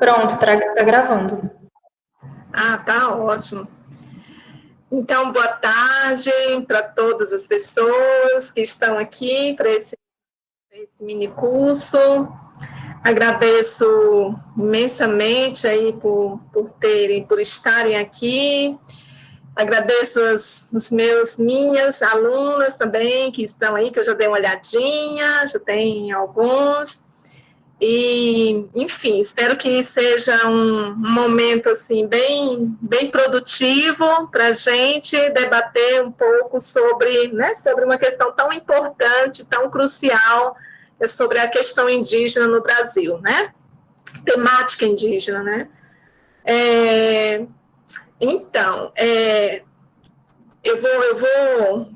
Pronto, tá gravando. Ah, tá ótimo. Então, boa tarde para todas as pessoas que estão aqui para esse mini curso. Agradeço imensamente aí por estarem aqui. Agradeço minhas alunas também que estão aí, que eu já dei uma olhadinha, já tem alguns. E, enfim, espero que seja um momento assim bem produtivo para a gente debater um pouco sobre uma questão tão importante, tão crucial, sobre a questão indígena no Brasil, né? Temática indígena, né? Então, eu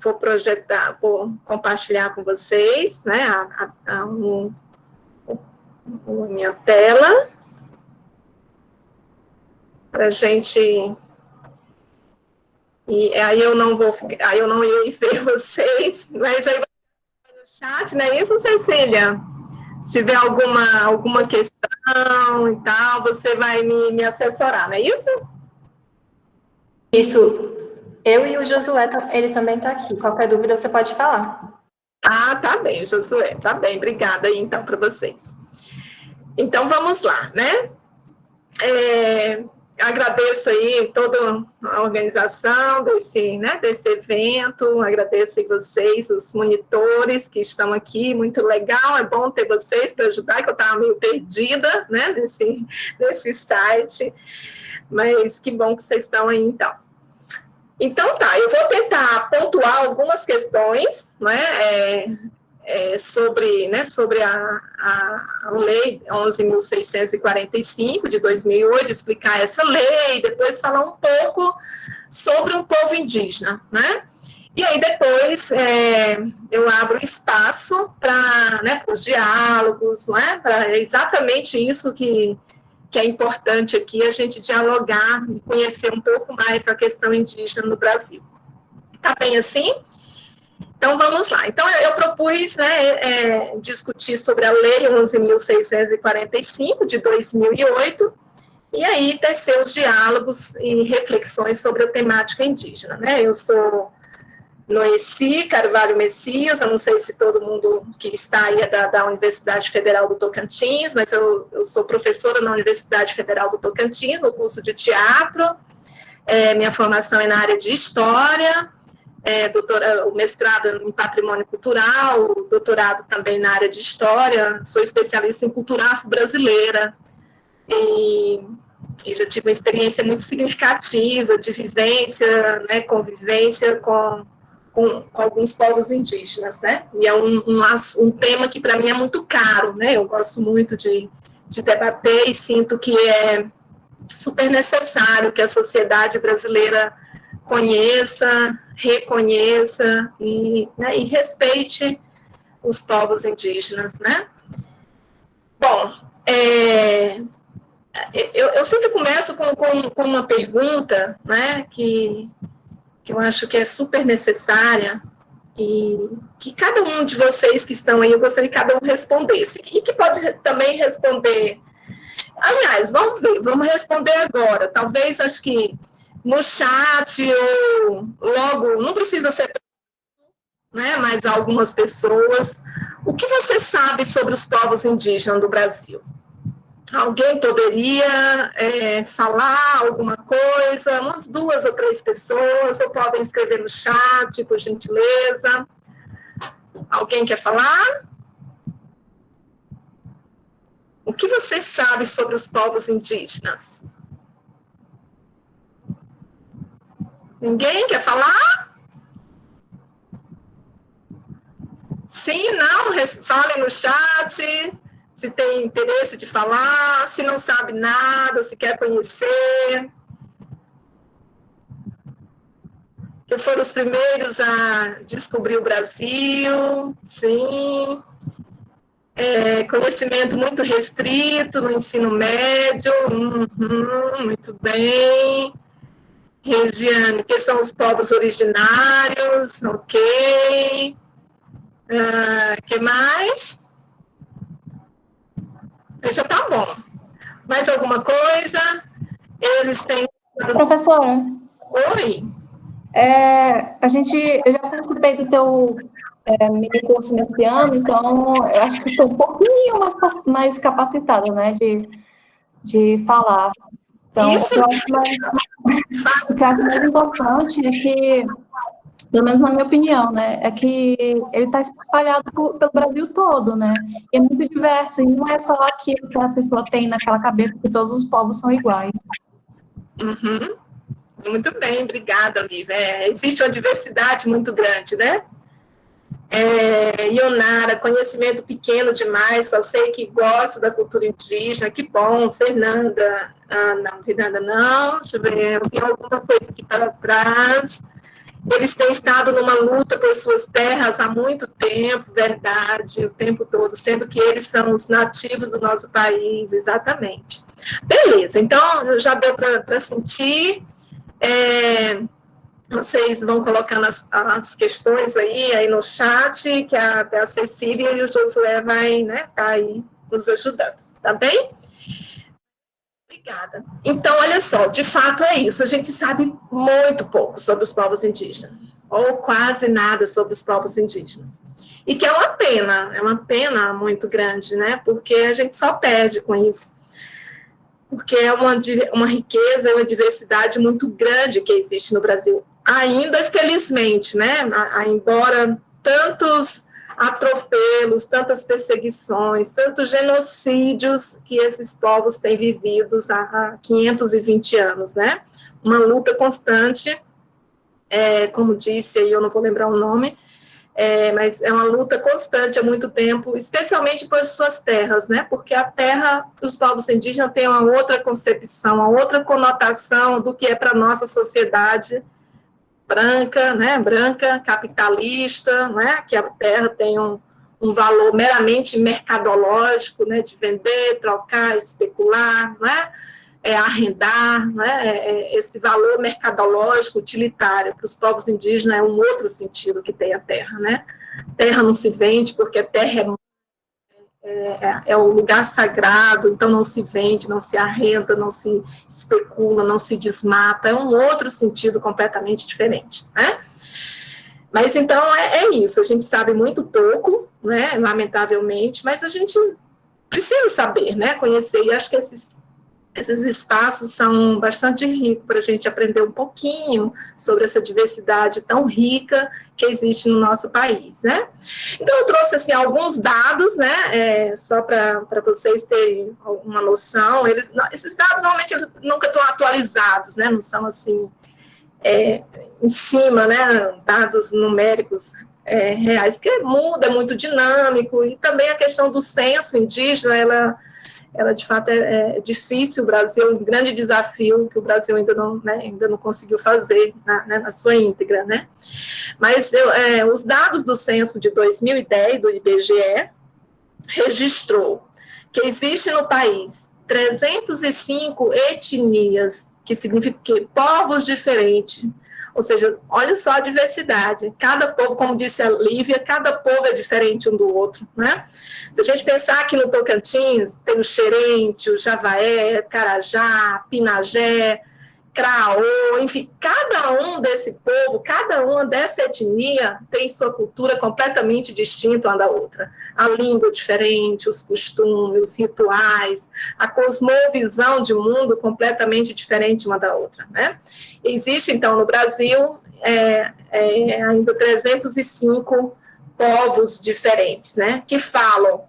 vou projetar, vou compartilhar com vocês, né? A minha tela para a gente. E aí eu não irei ver vocês, mas aí no chat, não é isso, Cecília? Se tiver alguma questão e tal, você vai me assessorar, não é isso? Isso. Eu e o Josué, ele também está aqui. Qualquer dúvida, você pode falar. Ah, tá bem, Josué, tá bem. Obrigada aí, então, para vocês. Então, vamos lá, né? Agradeço aí toda a organização desse evento, agradeço a vocês, os monitores que estão aqui, muito legal, é bom ter vocês para ajudar, que eu estava meio perdida, né, nesse site, mas que bom que vocês estão aí, então. Então tá, eu vou tentar pontuar algumas questões, né, sobre a Lei 11.645, de 2008, explicar essa lei, depois falar um pouco sobre um povo indígena, né? E aí depois eu abro espaço para os diálogos, né? Para exatamente isso que é importante aqui, a gente dialogar e conhecer um pouco mais a questão indígena no Brasil. Tá bem assim? Então, vamos lá. Então, eu propus discutir sobre a Lei 11.645, de 2008, e aí tecer os diálogos e reflexões sobre a temática indígena, né? Eu sou Noeci Carvalho Messias, eu não sei se todo mundo que está aí é da Universidade Federal do Tocantins, mas eu sou professora na Universidade Federal do Tocantins, no curso de teatro, minha formação é na área de História, o mestrado em Patrimônio Cultural, o doutorado também na área de História, sou especialista em cultura afro-brasileira, e já tive uma experiência muito significativa de vivência, né, convivência com alguns povos indígenas, né, e é um tema que para mim é muito caro, né, eu gosto muito de debater e sinto que é super necessário que a sociedade brasileira conheça, reconheça e respeite os povos indígenas, né? Bom, eu sempre começo com uma pergunta, né, que eu acho que é super necessária e que cada um de vocês que estão aí, eu gostaria que cada um respondesse, e que pode também responder. Aliás, vamos responder agora, talvez, acho que no chat ou logo, não precisa ser, né, mas algumas pessoas. O que você sabe sobre os povos indígenas do Brasil? Alguém poderia falar alguma coisa? Umas 2 ou 3 pessoas, ou podem escrever no chat, por gentileza. Alguém quer falar? O que você sabe sobre os povos indígenas? Ninguém quer falar? Sim, não? Falem no chat, se tem interesse de falar, se não sabe nada, se quer conhecer. Que foram os primeiros a descobrir o Brasil, sim. Conhecimento muito restrito no ensino médio, muito bem. Regiane, que são os povos originários, ok. Que mais? Já tá bom. Mais alguma coisa? Eles têm... Professora? Oi? Eu já participei do teu mini curso nesse ano, então eu acho que estou um pouquinho mais capacitada, né, de falar. Então, Isso. o que eu acho mais importante é que, pelo menos na minha opinião, né, é que ele está espalhado pelo Brasil todo, né, e é muito diverso, e não é só aquilo que a pessoa tem naquela cabeça que todos os povos são iguais. Uhum. Muito bem, obrigada, Lívia. Existe uma diversidade muito grande, né? Ionara, conhecimento pequeno demais, só sei que gosto da cultura indígena, que bom. Fernanda, não, Fernanda não, deixa eu ver, eu vi alguma coisa aqui para trás. Eles têm estado numa luta por suas terras há muito tempo, verdade, o tempo todo, sendo que eles são os nativos do nosso país, exatamente. Beleza, então já deu para sentir. Vocês vão colocando as questões aí no chat, que a Cecília e o Josué vai, né, tá aí nos ajudando, tá bem? Obrigada. Então, olha só, de fato é isso, a gente sabe muito pouco sobre os povos indígenas, ou quase nada sobre os povos indígenas. E que é uma pena muito grande, né, porque a gente só perde com isso. Porque é uma riqueza, uma diversidade muito grande que existe no Brasil. Ainda, felizmente, né, embora tantos atropelos, tantas perseguições, tantos genocídios que esses povos têm vivido há 520 anos, né? Uma luta constante, como disse, aí eu não vou lembrar o nome, mas é uma luta constante há muito tempo, especialmente por suas terras, né? Porque a terra dos povos indígenas tem uma outra concepção, uma outra conotação do que é para a nossa sociedade branca, né? Branca, capitalista, né? Que a terra tem um valor meramente mercadológico, né? De vender, trocar, especular, né? Arrendar, né? Esse valor mercadológico, utilitário, para os povos indígenas é um outro sentido que tem a terra, né? Terra não se vende porque a terra é o lugar sagrado, então não se vende, não se arrenda, não se especula, não se desmata, é um outro sentido completamente diferente, né? Mas então é isso, a gente sabe muito pouco, né? Lamentavelmente, mas a gente precisa saber, né? Conhecer, e acho que esses espaços são bastante ricos para a gente aprender um pouquinho sobre essa diversidade tão rica que existe no nosso país, né? Então, eu trouxe, assim, alguns dados, né, só para vocês terem uma noção. Esses dados, normalmente, eles nunca estão atualizados, né, não são, assim, em cima, né, dados numéricos reais, porque muda, é muito dinâmico, e também a questão do censo indígena, ela de fato é difícil. O Brasil é um grande desafio que o Brasil ainda não conseguiu fazer na sua íntegra, né? Mas os dados do censo de 2010 do IBGE registrou que existe no país 305 etnias, que significa que povos diferentes. Ou seja, olha só a diversidade. Cada povo, como disse a Lívia, cada povo é diferente um do outro, né? Se a gente pensar que no Tocantins tem o Xerente, o Javaé, Carajá, Pinagé, Craô, enfim, cada um desse povo, cada uma dessa etnia tem sua cultura completamente distinta uma da outra. A língua diferente, os costumes, os rituais, a cosmovisão de mundo completamente diferente uma da outra, né? Existe, então, no Brasil, ainda 305 povos diferentes, né, que falam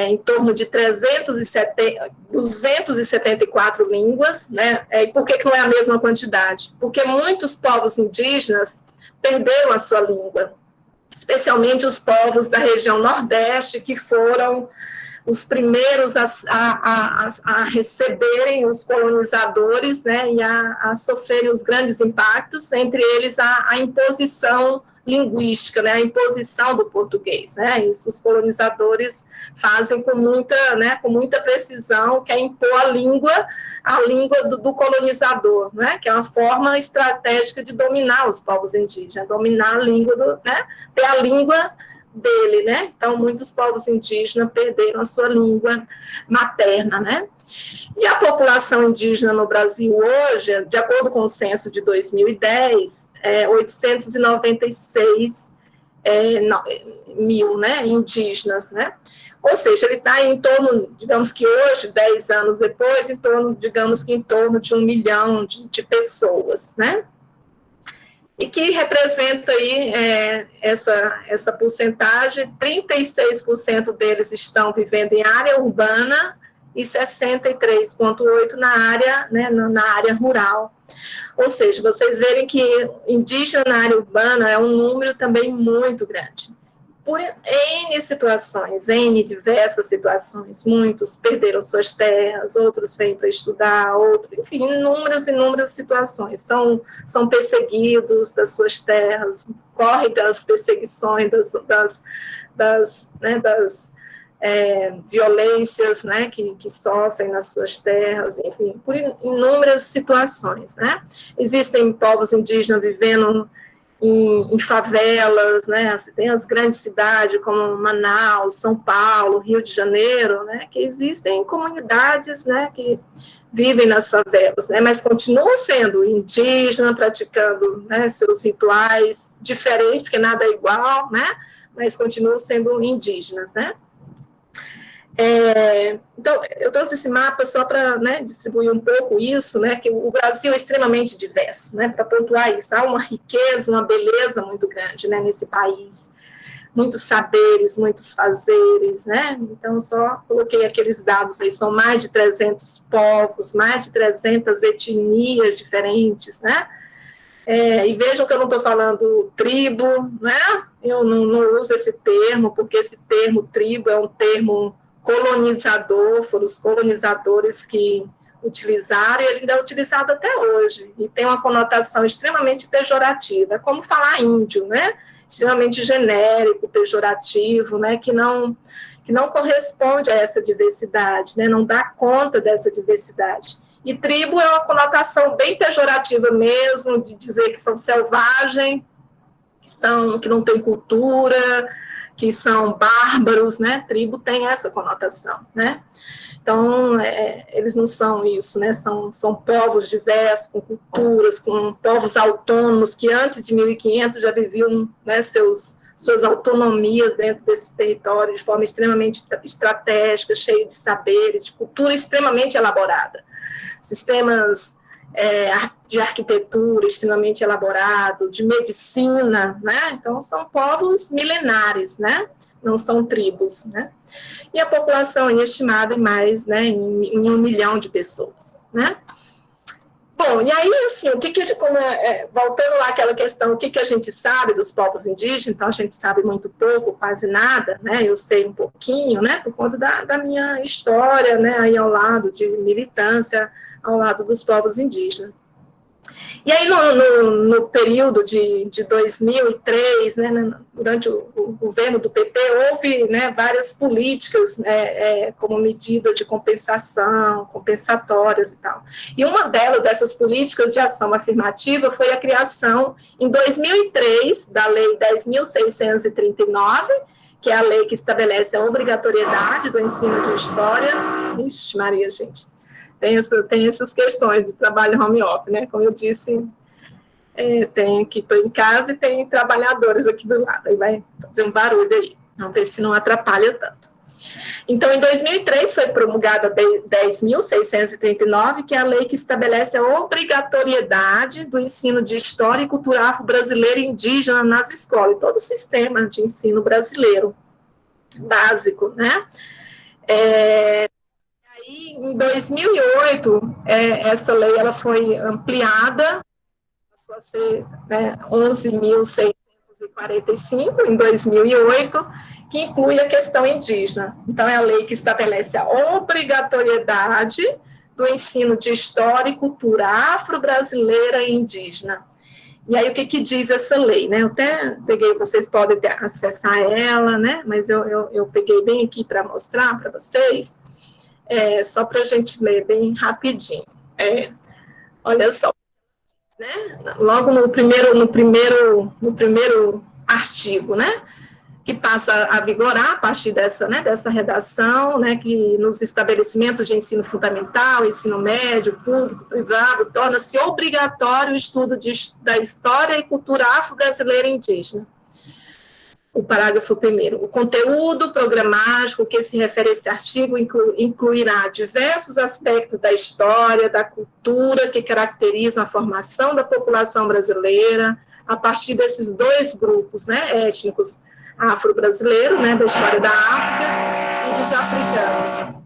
em torno de 274 línguas, né? E por que não é a mesma quantidade? Porque muitos povos indígenas perderam a sua língua, especialmente os povos da região Nordeste, que foram os primeiros a receberem os colonizadores, né, e a sofrerem os grandes impactos, entre eles a imposição linguística, né, a imposição do português, né? Isso os colonizadores fazem com muita precisão, que é impor a língua do colonizador, né? Que é uma forma estratégica de dominar os povos indígenas, dominar a língua, ter a língua dele, né? Então, muitos povos indígenas perderam a sua língua materna, né? E a população indígena no Brasil hoje, de acordo com o censo de 2010, é 896 mil, né, indígenas, né? Ou seja, ele está em torno, digamos que hoje, 10 anos depois, digamos que em torno de 1 milhão de pessoas, né? E que representa aí essa porcentagem, 36% deles estão vivendo em área urbana e 63,8% na área, né, na área rural. Ou seja, vocês verem que indígena na área urbana é um número também muito grande. Por N situações, N diversas situações, muitos perderam suas terras, outros vêm para estudar, outros, enfim, inúmeras situações, são perseguidos das suas terras, correm das perseguições, das violências, né, que sofrem nas suas terras, enfim, por inúmeras situações, né. Existem povos indígenas vivendo em favelas, né, tem as grandes cidades como Manaus, São Paulo, Rio de Janeiro, né, que existem comunidades, né, que vivem nas favelas, né, mas continuam sendo indígenas, praticando, né, seus rituais diferentes, porque nada é igual, né, mas continuam sendo indígenas, né. Então, eu trouxe esse mapa só para, né, distribuir um pouco isso, né, que o Brasil é extremamente diverso, né, para pontuar isso, há uma riqueza, uma beleza muito grande, né, nesse país, muitos saberes, muitos fazeres, né, então só coloquei aqueles dados aí, são mais de 300 povos, mais de 300 etnias diferentes, né, e vejam que eu não estou falando tribo, né, eu não uso esse termo, porque esse termo tribo é um termo colonizador, foram os colonizadores que utilizaram, e ele ainda é utilizado até hoje, e tem uma conotação extremamente pejorativa, é como falar índio, né, extremamente genérico, pejorativo, né, que não corresponde a essa diversidade, né, não dá conta dessa diversidade. E tribo é uma conotação bem pejorativa mesmo, de dizer que são selvagens, que não têm cultura, que são bárbaros, né? Tribo tem essa conotação, né? Então, eles não são isso, né? São povos diversos, com culturas, com povos autônomos, que antes de 1500 já viviam, né, suas autonomias dentro desse território de forma extremamente estratégica, cheio de saberes, de cultura extremamente elaborada. Sistemas de arquitetura extremamente elaborado, de medicina, né? Então, são povos milenares, né? Não são tribos, né? E a população é estimada em mais, né, em 1 milhão de pessoas, né? Bom, e aí, assim, voltando lá àquela questão, o que a gente sabe dos povos indígenas, então a gente sabe muito pouco, quase nada, né, eu sei um pouquinho, né, por conta da minha história, né, aí ao lado de militância, ao lado dos povos indígenas. E aí, no período de 2003, né, durante o governo do PT, houve, né, várias políticas, como medida de compensatórias e tal. E uma dessas políticas de ação afirmativa foi a criação, em 2003, da Lei 10.639, que é a lei que estabelece a obrigatoriedade do ensino de história. Ixi, Maria, gente. Tem essas questões de trabalho home office, né? Como eu disse, estou em casa e tem trabalhadores aqui do lado, aí vai fazer um barulho aí, vamos ver se não atrapalha tanto. Então, em 2003, foi promulgada a 10.639, que é a lei que estabelece a obrigatoriedade do ensino de história e cultura afro-brasileira e indígena nas escolas, todo o sistema de ensino brasileiro básico, né? Aí, em 2008, essa lei ela foi ampliada, passou a ser, né, 11.645 em 2008, que inclui a questão indígena. Então, é a lei que estabelece a obrigatoriedade do ensino de história e cultura afro-brasileira e indígena. E aí, o que diz essa lei, né? Eu até peguei, vocês podem acessar ela, né? Mas eu peguei bem aqui para mostrar para vocês, só para a gente ler bem rapidinho. Olha só, né? Logo no primeiro artigo, né? O que passa a vigorar a partir dessa, né, dessa redação, né, que nos estabelecimentos de ensino fundamental, ensino médio, público, privado, torna-se obrigatório o estudo da história e cultura afro-brasileira e indígena. O parágrafo 1º. O conteúdo programático que se refere a esse artigo incluirá diversos aspectos da história, da cultura que caracterizam a formação da população brasileira, a partir desses dois grupos, né, étnicos, afro-brasileiro, né, da história da África, e dos africanos.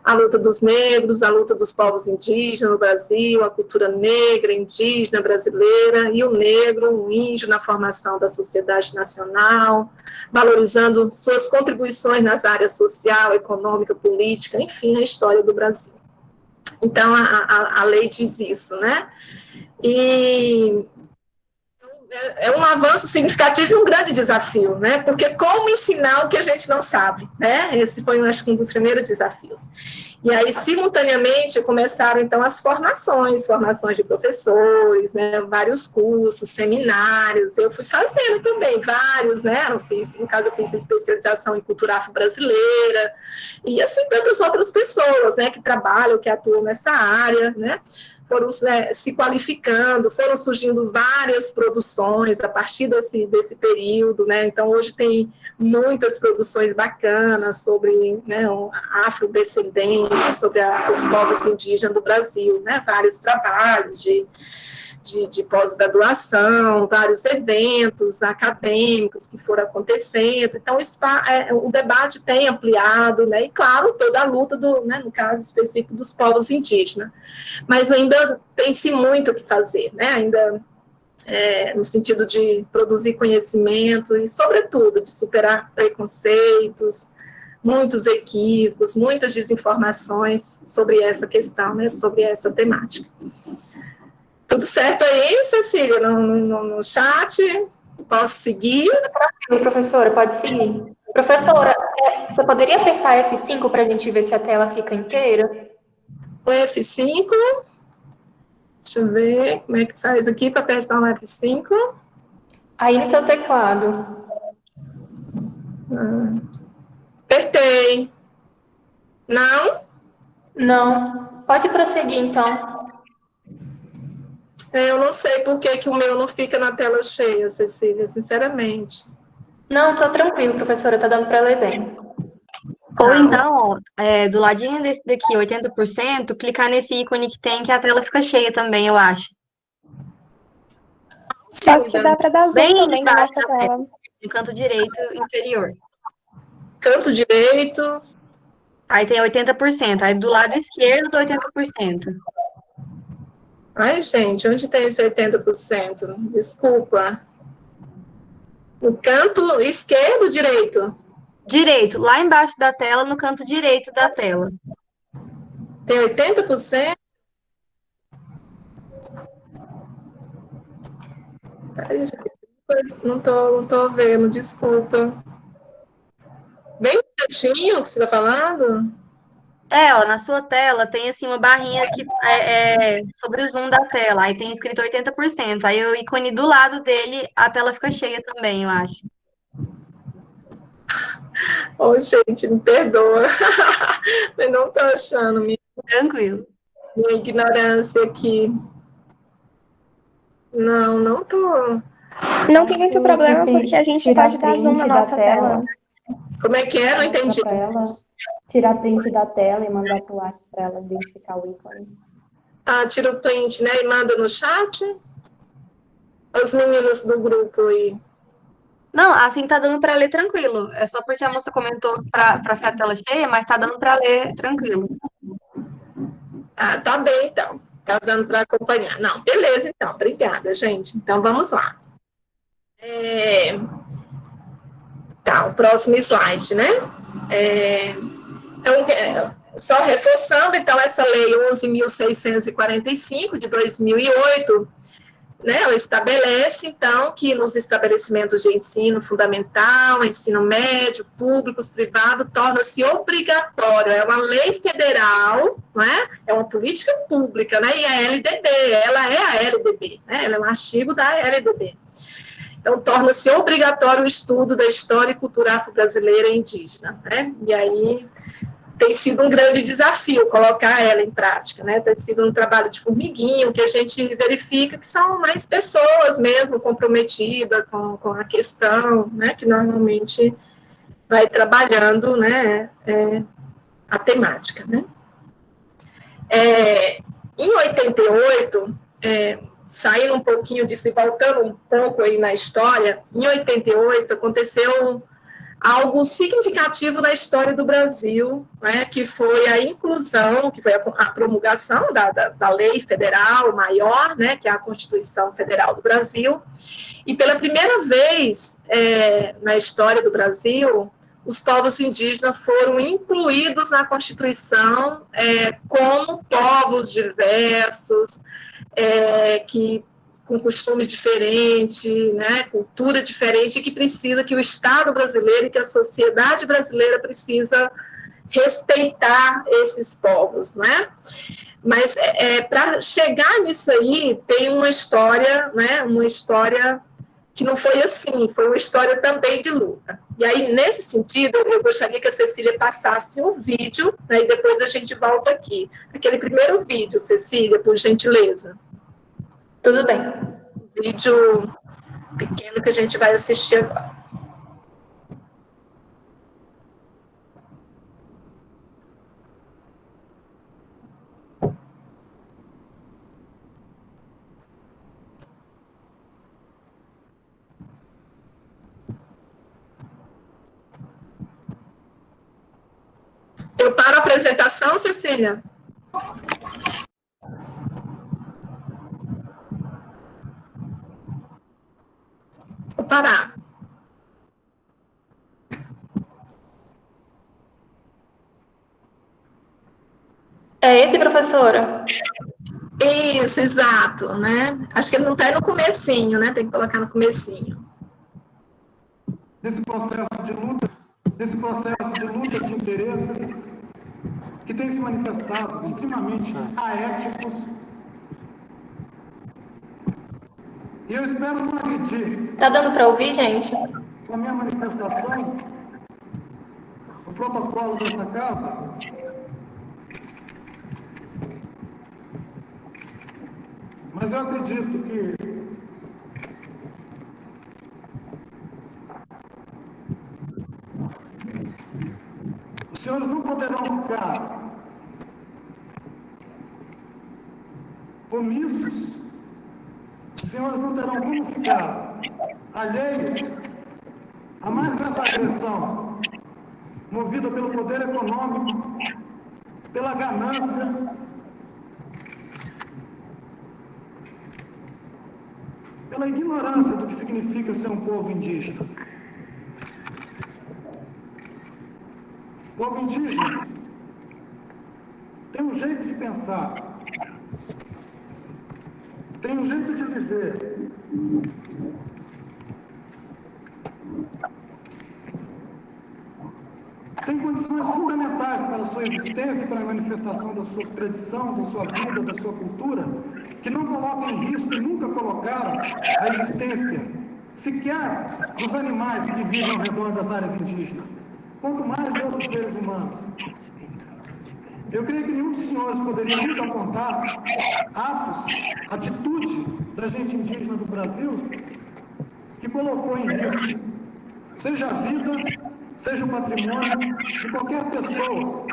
A luta dos negros, a luta dos povos indígenas no Brasil, a cultura negra, indígena, brasileira, e o negro, o índio, na formação da sociedade nacional, valorizando suas contribuições nas áreas social, econômica, política, enfim, a história do Brasil. Então, a lei diz isso, né? E é um avanço significativo e um grande desafio, né? Porque como ensinar o que a gente não sabe, né? Esse foi, acho que, um dos primeiros desafios. E aí, simultaneamente, começaram, então, as formações de professores, né? Vários cursos, seminários. Eu fui fazendo também vários, né? Eu fiz especialização em cultura afro-brasileira, e assim, tantas outras pessoas, né? Que trabalham, que atuam nessa área, né? Foram se qualificando, foram surgindo várias produções a partir desse período, né? Então, hoje tem muitas produções bacanas sobre, né, afrodescendentes, sobre os povos indígenas do Brasil, né? Vários trabalhos de pós-graduação, vários eventos acadêmicos que foram acontecendo. Então, o debate tem ampliado, né, e, claro, toda a luta, né, no caso específico, dos povos indígenas. Mas ainda tem-se muito o que fazer, né, ainda no sentido de produzir conhecimento e, sobretudo, de superar preconceitos, muitos equívocos, muitas desinformações sobre essa questão, né, sobre essa temática. Tudo certo aí, Cecília, no chat? Posso seguir? Tranquilo, professora, pode seguir. Professora, você poderia apertar F5 para a gente ver se a tela fica inteira? O F5. Deixa eu ver como é que faz aqui para apertar o F5. Aí no seu teclado. Apertei. Não? Não. Pode prosseguir, então. Eu não sei por que o meu não fica na tela cheia, Cecília, sinceramente. Não, estou tranquilo, professora, está dando para ler bem. Ou então, ó, do ladinho desse daqui, 80%, clicar nesse ícone que tem, que a tela fica cheia também, eu acho. Só que dá para dar zoom Bem também na embaixo nossa da tela. No canto direito inferior. Canto direito. Aí tem 80%. Aí do lado esquerdo, 80%. Ai, gente, onde tem esse 80%? Desculpa. No canto esquerdo ou direito? Direito, lá embaixo da tela, no canto direito da tela. Tem 80%? Ai, gente, não tô vendo, desculpa. Bem pertinho que você está falando? Ó, na sua tela tem assim uma barrinha que é sobre o zoom da tela. Aí tem escrito 80%. Aí o ícone do lado dele, a tela fica cheia também, eu acho. Ô, gente, me perdoa. Eu não tô achando minha ignorância aqui. Não tô. Não tem muito problema, porque a gente pode dar zoom na nossa tela. Como é que é? Não entendi. Tirar print da tela e mandar pro WhatsApp para ela identificar o ícone. Ah, tira o print, né, e manda no chat? As meninas do grupo aí. Não, assim tá dando para ler tranquilo. É só porque a moça comentou para ficar a tela cheia, mas tá dando para ler tranquilo. Ah, tá bem, então. Tá dando para acompanhar. Não, beleza, então. Obrigada, gente. Então, vamos lá. Tá, o próximo slide, né? Então, só reforçando, então, essa lei 11.645, de 2008, né, ela estabelece, então, que nos estabelecimentos de ensino fundamental, ensino médio, públicos, privados, torna-se obrigatório, é uma lei federal, não é? É uma política pública, né, e a LDB, ela é a LDB, né, ela é um artigo da LDB. Então, torna-se obrigatório o estudo da história e cultura afro-brasileira e indígena, né? E aí tem sido um grande desafio colocar ela em prática, né? Tem sido um trabalho de formiguinho, que a gente verifica que são mais pessoas mesmo comprometidas com a questão, né? Que normalmente vai trabalhando, né? A temática, né? Em 88, saindo um pouquinho disso e voltando um pouco aí na história, em 88 aconteceu algo significativo na história do Brasil, né, que foi a inclusão, que foi a promulgação da lei federal maior, né, que é a Constituição Federal do Brasil, e pela primeira vez na história do Brasil, os povos indígenas foram incluídos na Constituição como povos diversos, com costumes diferentes, né, cultura diferente, que o Estado brasileiro e que a sociedade brasileira precisa respeitar esses povos, né? Mas para chegar nisso aí tem uma história, né? Uma história que não foi assim, foi uma história também de luta. E aí, nesse sentido, eu gostaria que a Cecília passasse um vídeo, né, e depois a gente volta aqui. Aquele primeiro vídeo, Cecília, por gentileza. Tudo bem. Vídeo pequeno que a gente vai assistir agora. Eu paro a apresentação, Cecília? Vou parar. É esse, professora? Isso, exato, né? Acho que ele não está no comecinho, né? Tem que colocar no comecinho. Nesse processo de luta de interesses que tem se manifestado extremamente aéticos. E eu espero não agredir. Tá dando para ouvir, gente? Com a minha manifestação, o protocolo dessa casa, mas eu acredito que os senhores não poderão ficar omissos, os senhores não terão como ficar alheios a mais essa agressão movida pelo poder econômico, pela ganância, pela ignorância do que significa ser um povo indígena. O povo indígena tem um jeito de pensar, tem um jeito de viver, tem condições fundamentais para a sua existência, para a manifestação da sua tradição, da sua vida, da sua cultura, que não colocam em risco e nunca colocaram a existência sequer dos animais que vivem ao redor das áreas indígenas, quanto mais de outros seres humanos. Eu creio que nenhum dos senhores poderia nunca apontar atos, atitude da gente indígena do Brasil que colocou em risco, seja a vida, seja o patrimônio de qualquer pessoa,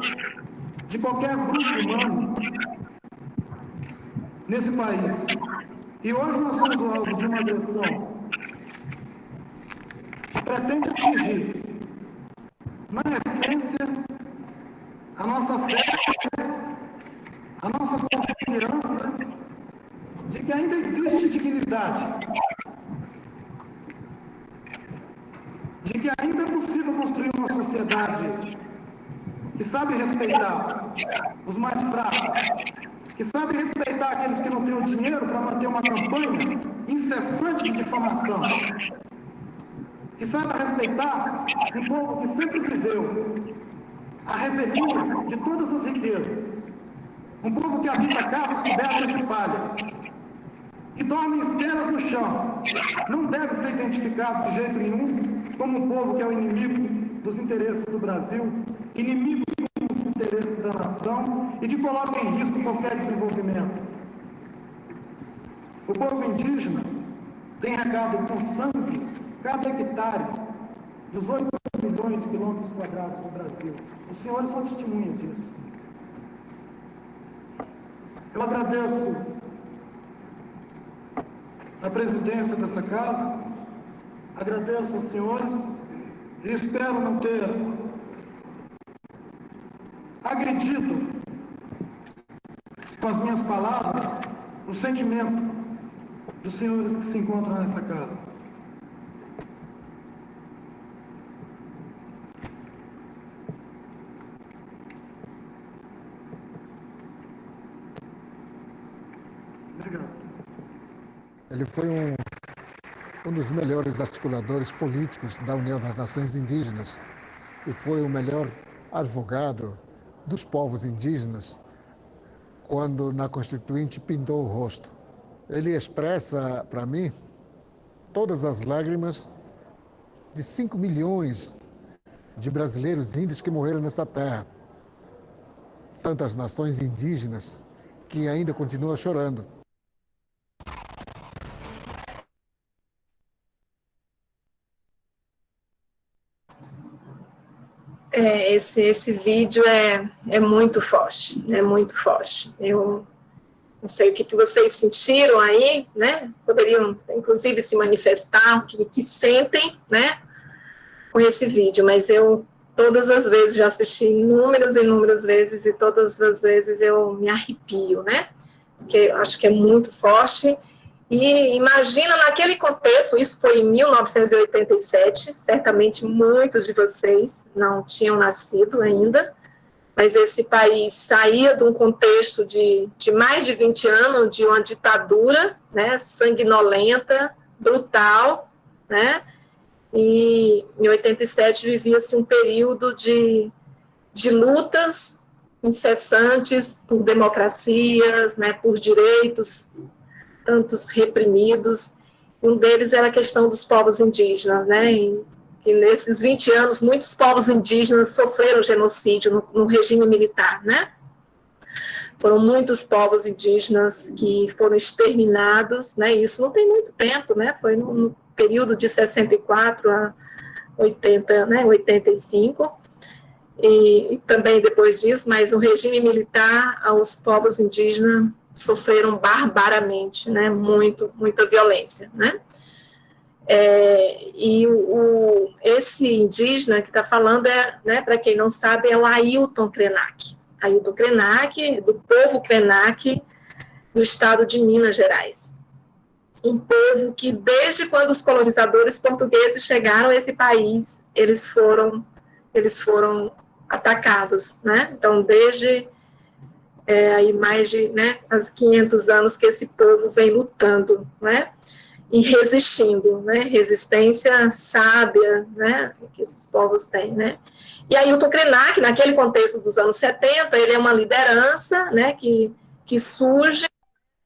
de qualquer grupo humano nesse país. E hoje nós somos o alvo de uma agressão que pretende atingir, na essência, a nossa fé, a nossa confiança de que ainda existe dignidade, de que ainda é possível construir uma sociedade que sabe respeitar os mais fracos, que sabe respeitar aqueles que não têm o dinheiro para manter uma campanha incessante de difamação, que sabe respeitar um povo que sempre viveu a revelia de todas as riquezas, um povo que habita casas cobertas de palha, que dormem esteiras no chão, não deve ser identificado de jeito nenhum como um povo que é o inimigo dos interesses do Brasil, inimigo dos interesses da nação e que coloca em risco qualquer desenvolvimento. O povo indígena tem regado com sangue cada hectare dos 8 milhões de quilômetros quadrados do Brasil. Os senhores são testemunhas disso. Eu agradeço a presidência dessa casa, agradeço aos senhores e espero não ter agredido com as minhas palavras o sentimento dos senhores que se encontram nessa casa. Obrigado. Ele foi um dos melhores articuladores políticos da União das Nações Indígenas e foi o melhor advogado dos povos indígenas quando na Constituinte pintou o rosto. Ele expressa para mim todas as lágrimas de 5 milhões de brasileiros índios que morreram nessa terra. Tantas nações indígenas que ainda continuam chorando. Esse vídeo é muito forte, Eu não sei o que vocês sentiram aí, né? Poderiam, inclusive, se manifestar o que sentem, né? Com esse vídeo, mas eu, todas as vezes, já assisti inúmeras e inúmeras vezes, e todas as vezes eu me arrepio, né? Porque eu acho que é muito forte. E imagina naquele contexto, isso foi em 1987, certamente muitos de vocês não tinham nascido ainda, mas esse país saía de um contexto de mais de 20 anos de uma ditadura, né, sanguinolenta, brutal, né, e em 87 vivia-se um período de lutas incessantes por democracias, né, por direitos, tantos reprimidos. Um deles era a questão dos povos indígenas, né, e nesses 20 anos, muitos povos indígenas sofreram genocídio no regime militar, né? Foram muitos povos indígenas que foram exterminados, né? Isso não tem muito tempo, né? Foi no período de 64 a 80, né? 85, e também depois disso, mas no regime militar, os povos indígenas sofreram barbaramente, né? Muita violência, né? Esse indígena que está falando, né, para quem não sabe, é o Ailton Krenak. Ailton Krenak, do povo Krenak, do estado de Minas Gerais. Um povo que, desde quando os colonizadores portugueses chegaram a esse país, eles foram atacados, né? Então, desde aí mais de, né, 500 anos que esse povo vem lutando, né? E resistindo, né, resistência sábia, né, que esses povos têm, né. E aí o Ailton Krenak, naquele contexto dos anos 70, ele é uma liderança, né, que surge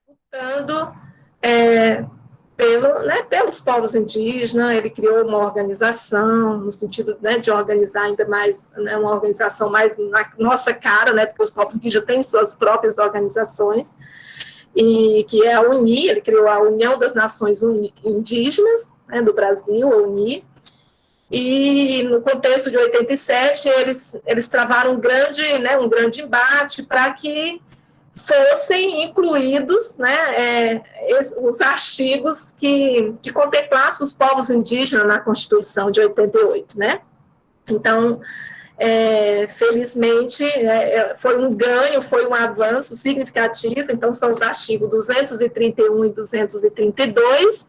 lutando pelos povos indígenas. Ele criou uma organização, no sentido, né, de organizar ainda mais, né, uma organização mais na nossa cara, né, porque os povos indígenas têm suas próprias organizações, e que é a UNI. Ele criou a União das Nações Indígenas, né, do Brasil, a UNI, e no contexto de 87 eles travaram um grande embate para que fossem incluídos, né, os artigos que contemplassem os povos indígenas na Constituição de 88, né. Então, felizmente, foi um ganho, foi um avanço significativo. Então, são os artigos 231 e 232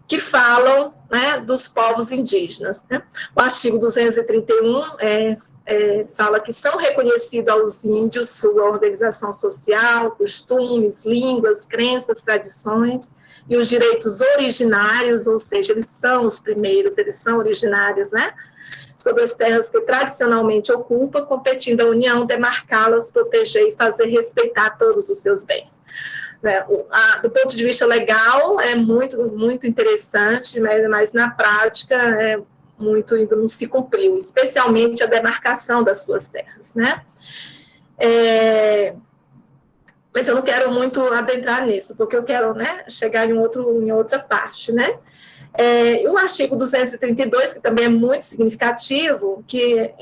que falam, né, dos povos indígenas, né? O artigo 231 fala que são reconhecidos aos índios sua organização social, costumes, línguas, crenças, tradições e os direitos originários, ou seja, eles são os primeiros, eles são originários, né, sobre as terras que tradicionalmente ocupa, competindo à União demarcá-las, proteger e fazer respeitar todos os seus bens. né, do ponto de vista legal, é muito, muito interessante, mas na prática ainda não se cumpriu, especialmente a demarcação das suas terras, né? Mas eu não quero muito adentrar nisso, porque eu quero, né, chegar em outra parte, né? E o artigo 232, que também é muito significativo, que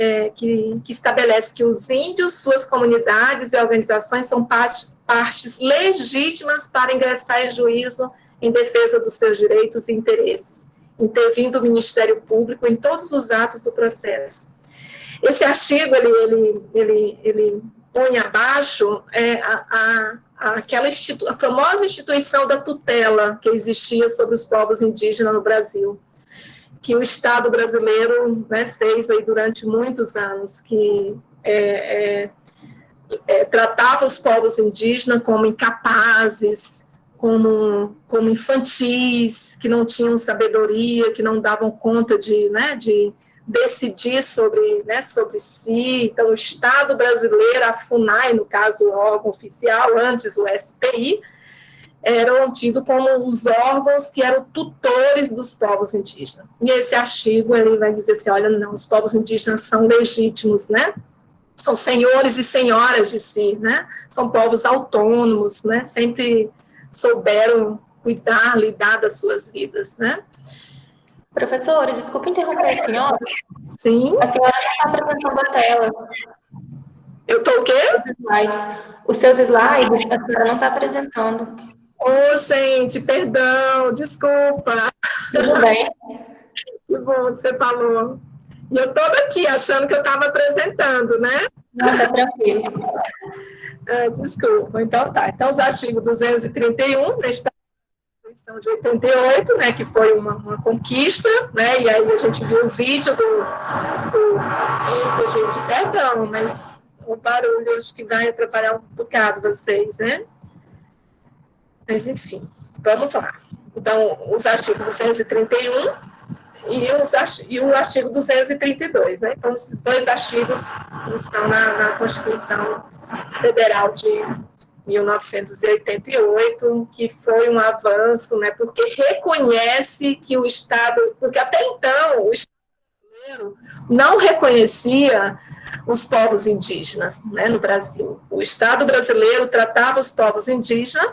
estabelece que os índios, suas comunidades e organizações são partes legítimas para ingressar em juízo em defesa dos seus direitos e interesses, intervindo o Ministério Público em todos os atos do processo. Esse artigo, ele põe abaixo a famosa instituição da tutela que existia sobre os povos indígenas no Brasil, que o Estado brasileiro, né, fez aí durante muitos anos, que tratava os povos indígenas como incapazes, como infantis, que não tinham sabedoria, que não davam conta de decidir sobre si. Então, o Estado brasileiro, a FUNAI, no caso, o órgão oficial, antes o SPI, eram tidos como os órgãos que eram tutores dos povos indígenas. E esse artigo, ele vai dizer assim, olha, não, os povos indígenas são legítimos, né? São senhores e senhoras de si, né? São povos autônomos, né? Sempre souberam cuidar, lidar das suas vidas, né? Professora, desculpa interromper a senhora. Sim. A senhora não está apresentando a tela. Eu estou o quê? Os seus slides, a senhora não está apresentando. Gente, perdão, desculpa. Tudo bem. Que bom que você falou. E eu toda aqui achando que eu estava apresentando, né? Não, está tranquilo. Desculpa. Então tá. Então, os artigos 231, nesta Constituição de 88, né, que foi uma conquista, né? E aí a gente viu o vídeo Eita, gente, perdão, mas o barulho acho que vai atrapalhar um bocado vocês, né? Mas, enfim, vamos lá. Então, os artigos 231 e o artigo 232, né? Então, esses dois artigos que estão na Constituição Federal de 1988, que foi um avanço, né? Porque reconhece que o Estado, porque até então o Estado brasileiro não reconhecia os povos indígenas, né, no Brasil. O Estado brasileiro tratava os povos indígenas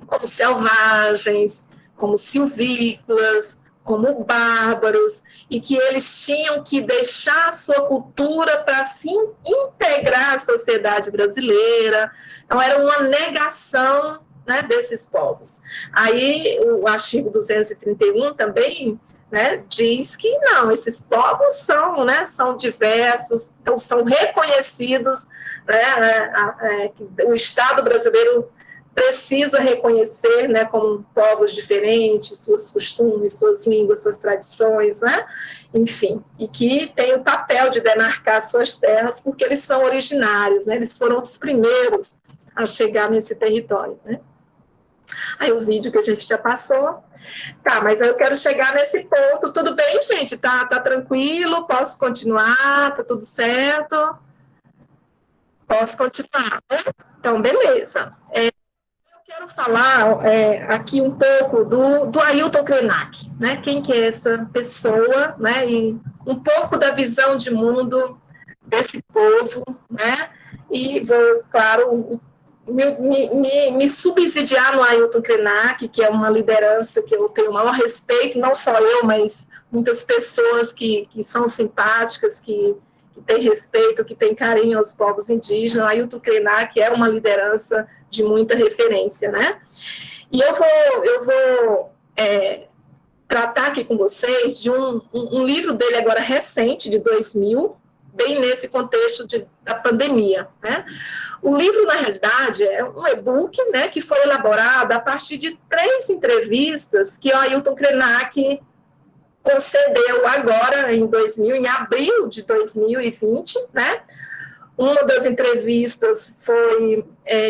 como selvagens, como silvícolas, como bárbaros, e que eles tinham que deixar a sua cultura para se integrar à sociedade brasileira. Então, era uma negação, né, desses povos. Aí, o artigo 231 também, né, diz que não, esses povos são, né, são diversos, então são reconhecidos, né, o Estado brasileiro precisa reconhecer, né, como povos diferentes, seus costumes, suas línguas, suas tradições, né, enfim, e que tem o papel de demarcar suas terras, porque eles são originários, né, eles foram os primeiros a chegar nesse território, né. Aí o vídeo que a gente já passou. Tá, mas eu quero chegar nesse ponto. Tudo bem, gente? Tá tranquilo? Posso continuar? Tá tudo certo? Posso continuar, né? Então, beleza. Eu quero falar aqui um pouco do Ailton Krenak, né? Quem que é essa pessoa, né? E um pouco da visão de mundo desse povo, né? E vou, claro, me subsidiar no Ailton Krenak, que é uma liderança que eu tenho o maior respeito, não só eu, mas muitas pessoas que são simpáticas, que têm respeito, que têm carinho aos povos indígenas. Ailton Krenak é uma liderança de muita referência, né? E eu vou tratar aqui com vocês de um livro dele agora recente, de 2000, bem nesse contexto da pandemia, né? O livro, na realidade, é um e-book, né, que foi elaborado a partir de 3 entrevistas que o Ailton Krenak concedeu agora em abril de 2020, né? Uma das entrevistas foi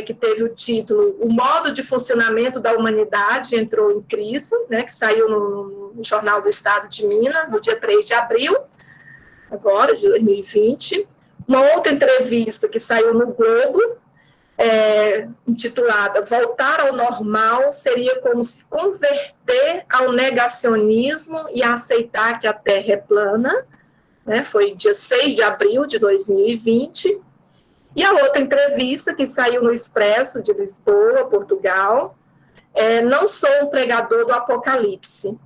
que teve o título O Modo de Funcionamento da Humanidade Entrou em Crise, né, que saiu no Jornal do Estado de Minas, no dia 3 de abril, agora, de 2020. Uma outra entrevista que saiu no Globo, intitulada Voltar ao Normal seria como se converter ao negacionismo e aceitar que a Terra é plana, né? Foi dia 6 de abril de 2020. E a outra entrevista que saiu no Expresso de Lisboa, Portugal, Não sou um pregador do apocalipse.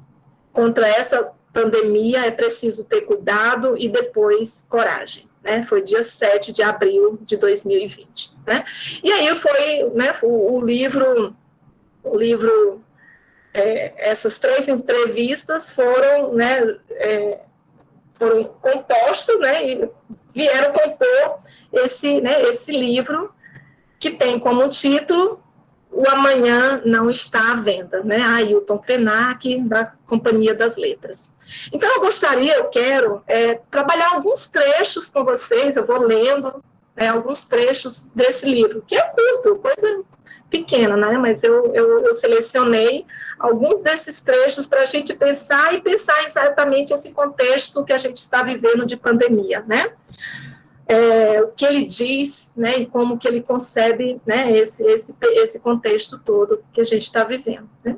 Contra essa pandemia é preciso ter cuidado e depois coragem. Né? Foi dia 7 de abril de 2020. Né? E aí foi, né, o livro essas 3 entrevistas foram, né, foram compostas, né, e vieram compor esse livro, que tem como título O Amanhã Não Está à Venda, né, Ailton Krenak, da Companhia das Letras. Então, eu quero trabalhar alguns trechos com vocês, eu vou lendo alguns trechos desse livro, que é curto, coisa pequena, né, mas eu selecionei alguns desses trechos para a gente pensar exatamente esse contexto que a gente está vivendo de pandemia, né, o que ele diz, né, e como que ele concebe, né, esse contexto todo que a gente está vivendo, né.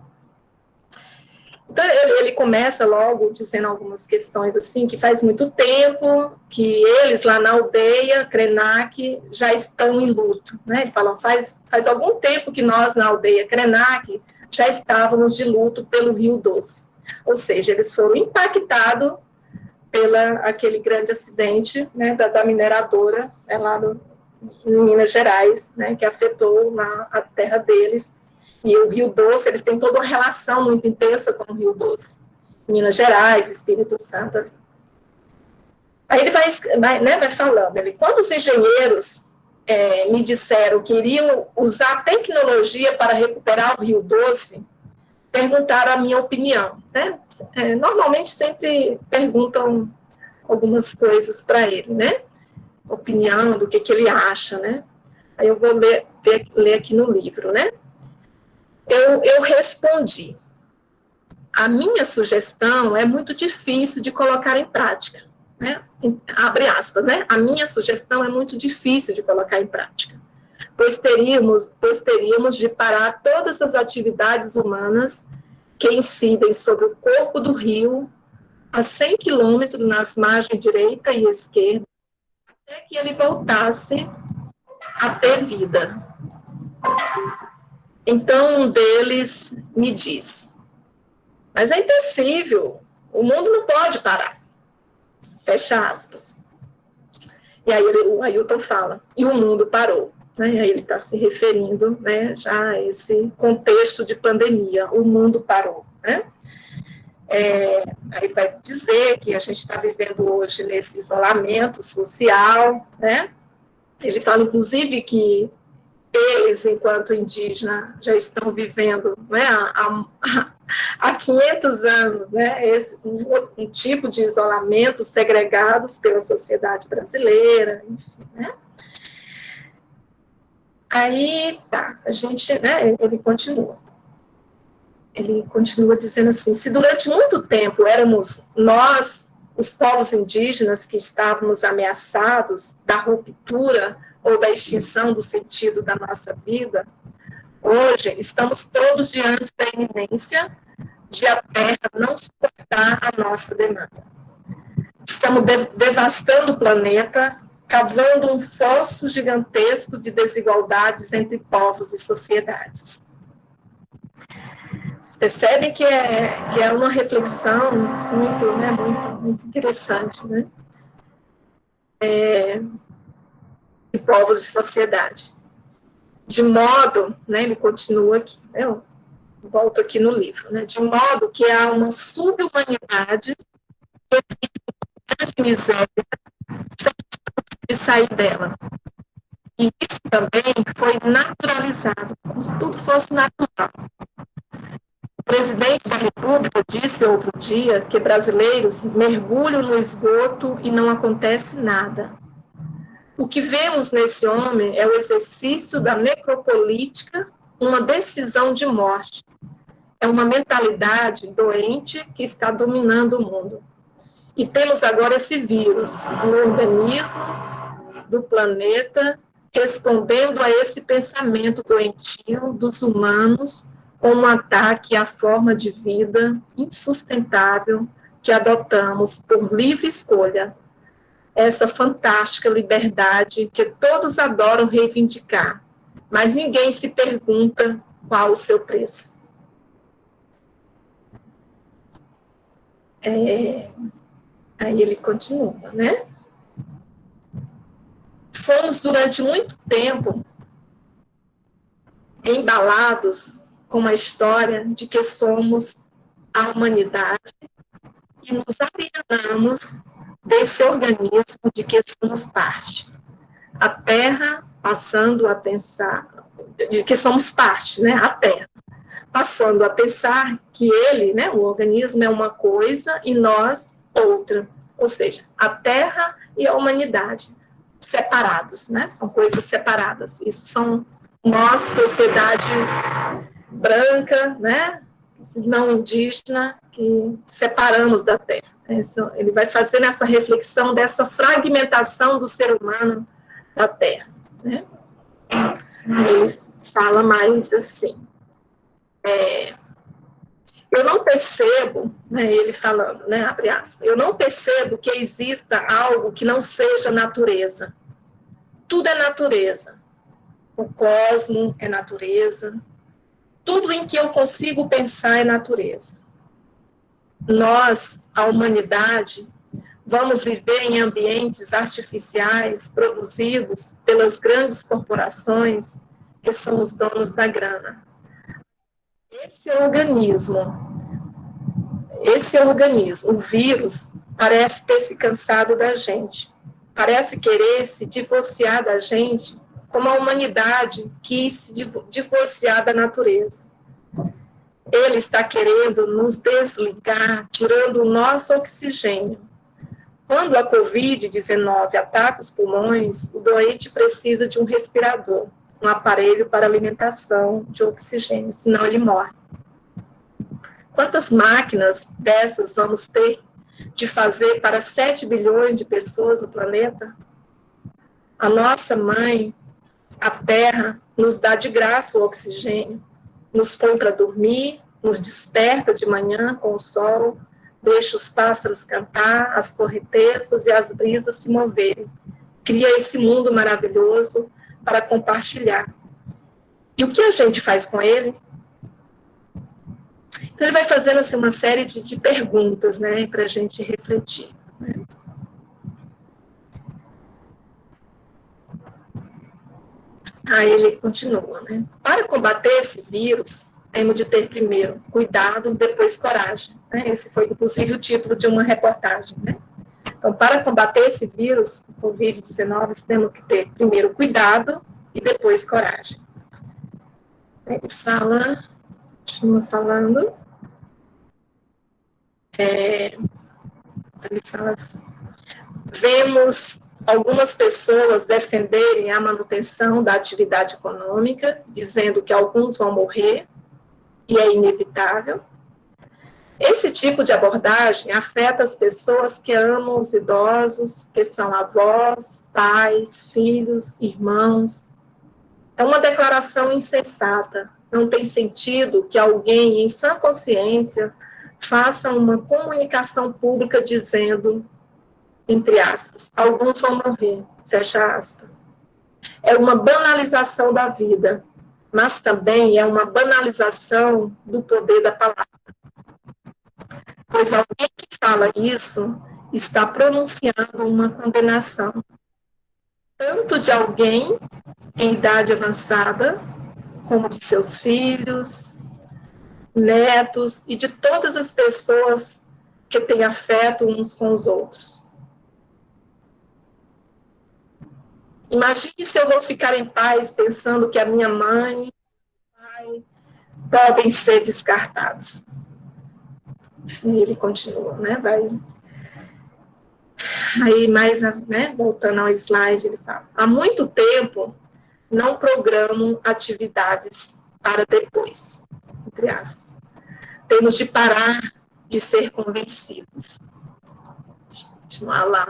Então, ele começa logo dizendo algumas questões assim, que faz muito tempo que eles lá na aldeia Krenak já estão em luto, né? Ele fala, faz algum tempo que nós na aldeia Krenak já estávamos de luto pelo Rio Doce. Ou seja, eles foram impactados aquele grande acidente, né, da mineradora lá em Minas Gerais, né, que afetou a terra deles. E o Rio Doce, eles têm toda uma relação muito intensa com o Rio Doce. Minas Gerais, Espírito Santo. Ali. Aí ele vai falando, quando os engenheiros me disseram que iriam usar a tecnologia para recuperar o Rio Doce, perguntaram a minha opinião. Né? Normalmente sempre perguntam algumas coisas para ele, né? Opinião, do que ele acha, né? Aí eu vou ler aqui no livro, né? Eu respondi, a minha sugestão é muito difícil de colocar em prática, né? Abre aspas, né? A minha sugestão é muito difícil de colocar em prática, pois teríamos de parar todas as atividades humanas que incidem sobre o corpo do rio a 100 quilômetros nas margens direita e esquerda, até que ele voltasse a ter vida. Então, um deles me diz, mas é impossível, o mundo não pode parar. Fecha aspas. E aí o Ailton fala, e o mundo parou. Né? E aí ele está se referindo, né, já a esse contexto de pandemia, o mundo parou. Né? Aí vai dizer que a gente está vivendo hoje nesse isolamento social. Né? Ele fala, inclusive, que eles, enquanto indígena, já estão vivendo, né, há 500 anos, né, um tipo de isolamento segregados pela sociedade brasileira, enfim, né. Aí, tá, a gente, né, ele continua dizendo assim, se durante muito tempo éramos nós, os povos indígenas, que estávamos ameaçados da ruptura ou da extinção do sentido da nossa vida, hoje estamos todos diante da iminência de a Terra não suportar a nossa demanda. Estamos devastando o planeta, cavando um fosso gigantesco de desigualdades entre povos e sociedades. Vocês percebem que é uma reflexão muito, né, muito interessante, né? De povos e sociedade. De modo, né, ele continua aqui, né, eu volto aqui no livro, né, de modo que há uma sub-humanidade que existe uma grande miséria sem chance de sair dela. E isso também foi naturalizado, como se tudo fosse natural. O presidente da República disse outro dia que brasileiros mergulham no esgoto e não acontece nada. O que vemos nesse homem é o exercício da necropolítica, uma decisão de morte. É uma mentalidade doente que está dominando o mundo. E temos agora esse vírus, um organismo do planeta respondendo a esse pensamento doentio dos humanos como um ataque à forma de vida insustentável que adotamos por livre escolha, essa fantástica liberdade que todos adoram reivindicar, mas ninguém se pergunta qual o seu preço. Aí ele continua, né? Fomos durante muito tempo embalados com a história de que somos a humanidade e nos alienamos desse organismo de que somos parte. A Terra passando a pensar, de que somos parte, né? A Terra, passando a pensar que ele, né, o organismo é uma coisa e nós outra. Ou seja, a Terra e a humanidade separados, né? São coisas separadas. Isso são nós, sociedade branca, né? Não indígena, que separamos da Terra. Ele vai fazendo essa reflexão dessa fragmentação do ser humano da Terra, né? Ele fala mais assim, eu não percebo, né, ele falando, né, abre aspas, eu não percebo que exista algo que não seja natureza. Tudo é natureza. O cosmo é natureza. Tudo em que eu consigo pensar é natureza. Nós, a humanidade, vamos viver em ambientes artificiais produzidos pelas grandes corporações que são os donos da grana. Esse organismo, o vírus, parece ter se cansado da gente, parece querer se divorciar da gente, como a humanidade quis se divorciar da natureza. Ele está querendo nos desligar, tirando o nosso oxigênio. Quando a Covid-19 ataca os pulmões, o doente precisa de um respirador, um aparelho para alimentação de oxigênio, senão ele morre. Quantas máquinas dessas vamos ter de fazer para 7 bilhões de pessoas no planeta? A nossa mãe, a Terra, nos dá de graça o oxigênio, nos põe para dormir, nos desperta de manhã com o sol, deixa os pássaros cantar, as correntezas e as brisas se moverem. Cria esse mundo maravilhoso para compartilhar. E o que a gente faz com ele? Então, ele vai fazendo assim, uma série de perguntas, né, para a gente refletir. Né? Aí ele continua, né? Para combater esse vírus, temos de ter primeiro cuidado, depois coragem. Né? Esse foi, inclusive, o título de uma reportagem. Né? Então, para combater esse vírus, o Covid-19, temos que ter primeiro cuidado e depois coragem. Ele fala, continua falando, ele fala assim, vemos algumas pessoas defenderem a manutenção da atividade econômica, dizendo que alguns vão morrer, e é inevitável. Esse tipo de abordagem afeta as pessoas que amam os idosos, que são avós, pais, filhos, irmãos. É uma declaração insensata. Não tem sentido que alguém em sã consciência faça uma comunicação pública dizendo, entre aspas, alguns vão morrer, fecha aspas. É uma banalização da vida, mas também é uma banalização do poder da palavra. Pois alguém que fala isso está pronunciando uma condenação, tanto de alguém em idade avançada, como de seus filhos, netos e de todas as pessoas que têm afeto uns com os outros. Imagine se eu vou ficar em paz pensando que a minha mãe e meu pai podem ser descartados. E ele continua, né? Aí, mais, né, voltando ao slide, ele fala, há muito tempo não programo atividades para depois, entre aspas. Temos de parar de ser convencidos. Deixa eu continuar lá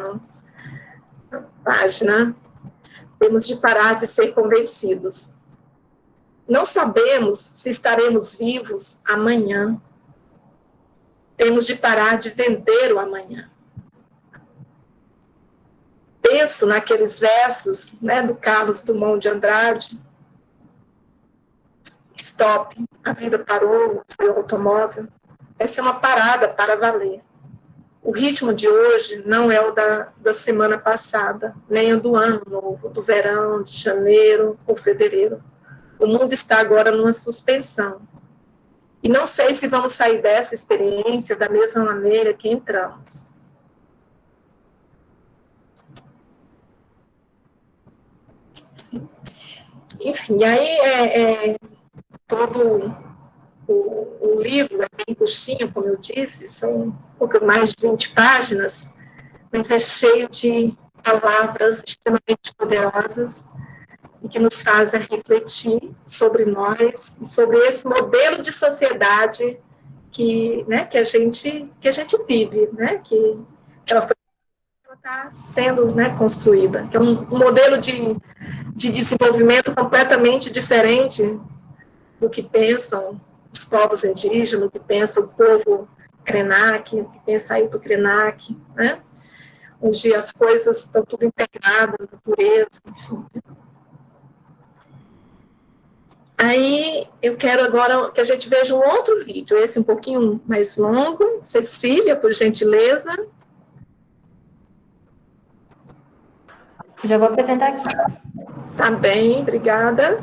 na página. Temos de parar de ser convencidos. Não sabemos se estaremos vivos amanhã. Temos de parar de vender o amanhã. Penso naqueles versos, né, do Carlos Drummond de Andrade. Stop, a vida parou, foi o automóvel. Essa é uma parada para valer. O ritmo de hoje não é o da semana passada, nem o do ano novo, do verão, de janeiro ou fevereiro. O mundo está agora numa suspensão. E não sei se vamos sair dessa experiência da mesma maneira que entramos. Enfim, aí todo o livro é bem curtinho, como eu disse, são um pouco mais de 20 páginas, mas é cheio de palavras extremamente poderosas e que nos fazem refletir sobre nós e sobre esse modelo de sociedade que a gente vive, né? que ela está sendo, né, construída, que é um modelo de desenvolvimento completamente diferente do que pensam os povos indígenas, do que pensa o povo Krenak, do que pensa Ailton Krenak, né? Onde as coisas estão tudo integradas, natureza, enfim. Aí eu quero agora que a gente veja um outro vídeo, esse um pouquinho mais longo. Cecília, por gentileza. Já vou apresentar aqui. Tá bem, obrigada.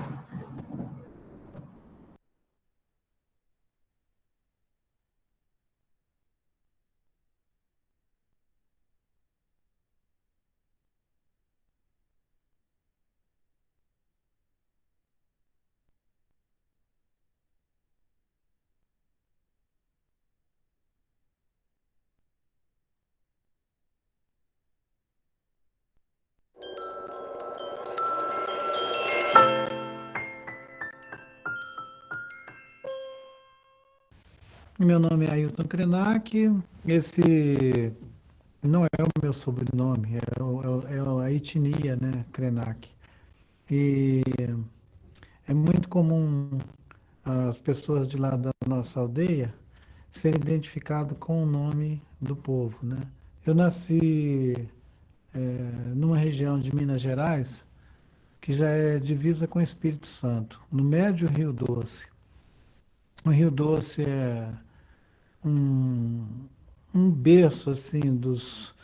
Meu nome é Ailton Krenak, esse não é o meu sobrenome, é a etnia, né, Krenak. E é muito comum as pessoas de lá da nossa aldeia serem identificadas com o nome do povo, né? Eu nasci numa região de Minas Gerais, que já é divisa com o Espírito Santo, no médio Rio Doce. O Rio Doce é um berço assim dos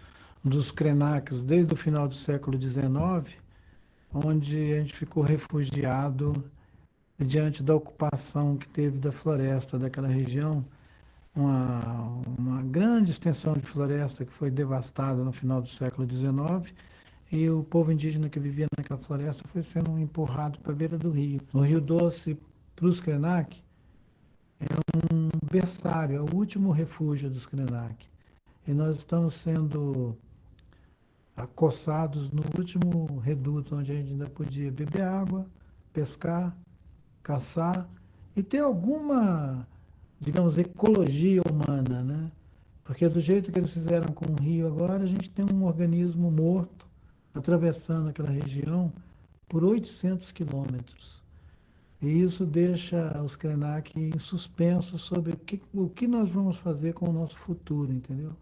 Krenaks desde o final do século XIX, onde a gente ficou refugiado diante da ocupação que teve da floresta daquela região, uma grande extensão de floresta que foi devastada no final do século XIX, e o povo indígena que vivia naquela floresta foi sendo empurrado para a beira do rio. O Rio Doce, para os Krenak, é um berçário, é o último refúgio dos Krenak. E nós estamos sendo acossados no último reduto, onde a gente ainda podia beber água, pescar, caçar e ter alguma, digamos, ecologia humana, né? Porque do jeito que eles fizeram com o rio agora, a gente tem um organismo morto atravessando aquela região por 800 quilômetros. E isso deixa os Krenak em suspenso sobre o que nós vamos fazer com o nosso futuro, entendeu?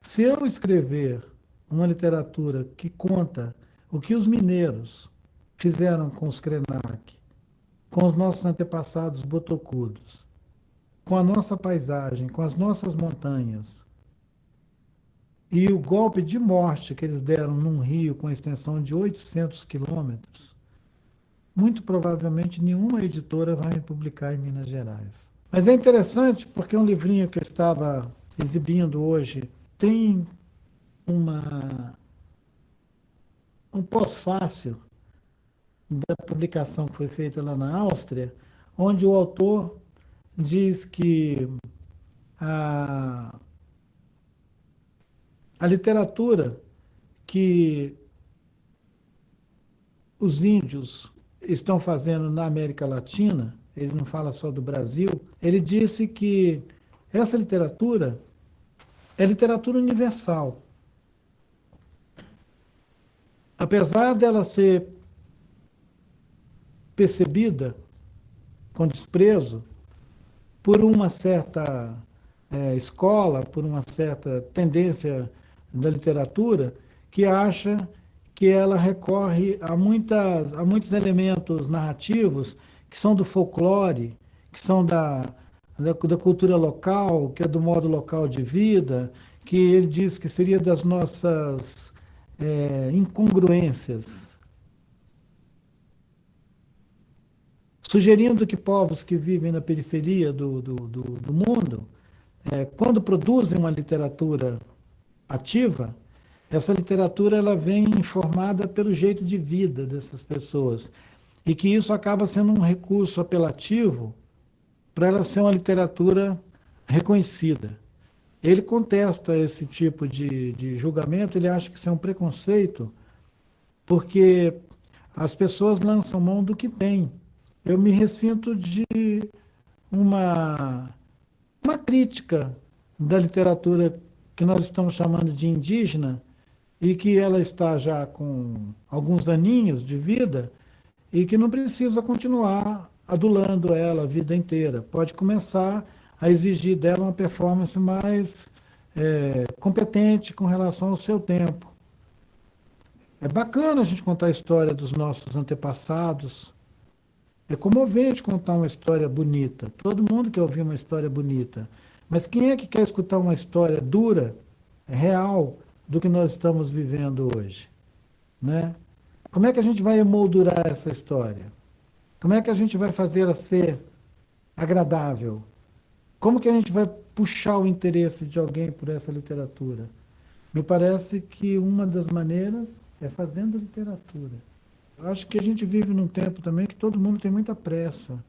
Se eu escrever uma literatura que conta o que os mineiros fizeram com os Krenak, com os nossos antepassados botocudos, com a nossa paisagem, com as nossas montanhas, e o golpe de morte que eles deram num rio com extensão de 800 quilômetros, muito provavelmente nenhuma editora vai me publicar em Minas Gerais. Mas é interessante porque um livrinho que eu estava exibindo hoje tem um pós-fácil da publicação que foi feita lá na Áustria, onde o autor diz que a literatura que os índios estão fazendo na América Latina, ele não fala só do Brasil, ele disse que essa literatura é literatura universal. Apesar dela ser percebida com desprezo por uma certa escola, por uma certa tendência da literatura, que acha que ela recorre a muitos elementos narrativos que são do folclore, que são da cultura local, que é do modo local de vida, que ele diz que seria das nossas incongruências. Sugerindo que povos que vivem na periferia do mundo, quando produzem uma literatura ativa, essa literatura ela vem informada pelo jeito de vida dessas pessoas, e que isso acaba sendo um recurso apelativo para ela ser uma literatura reconhecida. Ele contesta esse tipo de julgamento, ele acha que isso é um preconceito, porque as pessoas lançam mão do que têm. Eu me ressinto de uma crítica da literatura que nós estamos chamando de indígena, e que ela está já com alguns aninhos de vida, e que não precisa continuar adulando ela a vida inteira. Pode começar a exigir dela uma performance mais competente com relação ao seu tempo. É bacana a gente contar a história dos nossos antepassados. É comovente contar uma história bonita. Todo mundo quer ouvir uma história bonita. Mas quem é que quer escutar uma história dura, real, do que nós estamos vivendo hoje? Né? Como é que a gente vai emoldurar essa história? Como é que a gente vai fazer ela ser agradável? Como que a gente vai puxar o interesse de alguém por essa literatura? Me parece que uma das maneiras é fazendo literatura. Eu acho que a gente vive num tempo também que todo mundo tem muita pressa.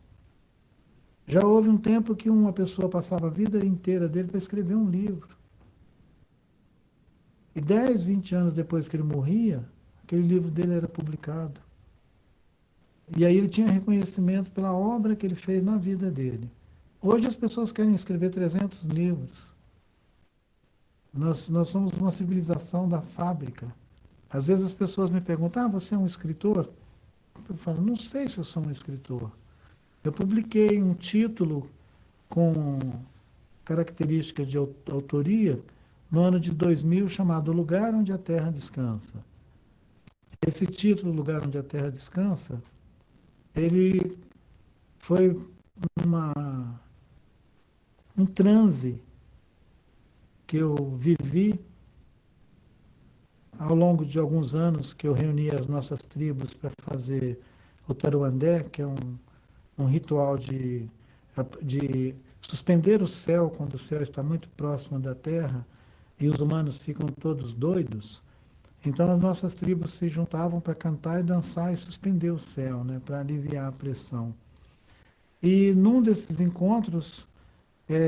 Já houve um tempo que uma pessoa passava a vida inteira dele para escrever um livro. E 10, 20 anos depois que ele morria, aquele livro dele era publicado. E aí ele tinha reconhecimento pela obra que ele fez na vida dele. Hoje as pessoas querem escrever 300 livros. Nós somos uma civilização da fábrica. Às vezes as pessoas me perguntam, você é um escritor? Eu falo, não sei se eu sou um escritor. Eu publiquei um título com características de autoria no ano de 2000, chamado O Lugar Onde a Terra Descansa. Esse título, O Lugar Onde a Terra Descansa, ele foi um transe que eu vivi ao longo de alguns anos, que eu reuni as nossas tribos para fazer o Taruandé, que é um ritual de suspender o céu quando o céu está muito próximo da terra e os humanos ficam todos doidos. Então as nossas tribos se juntavam para cantar e dançar e suspender o céu, né, para aliviar a pressão. E num desses encontros,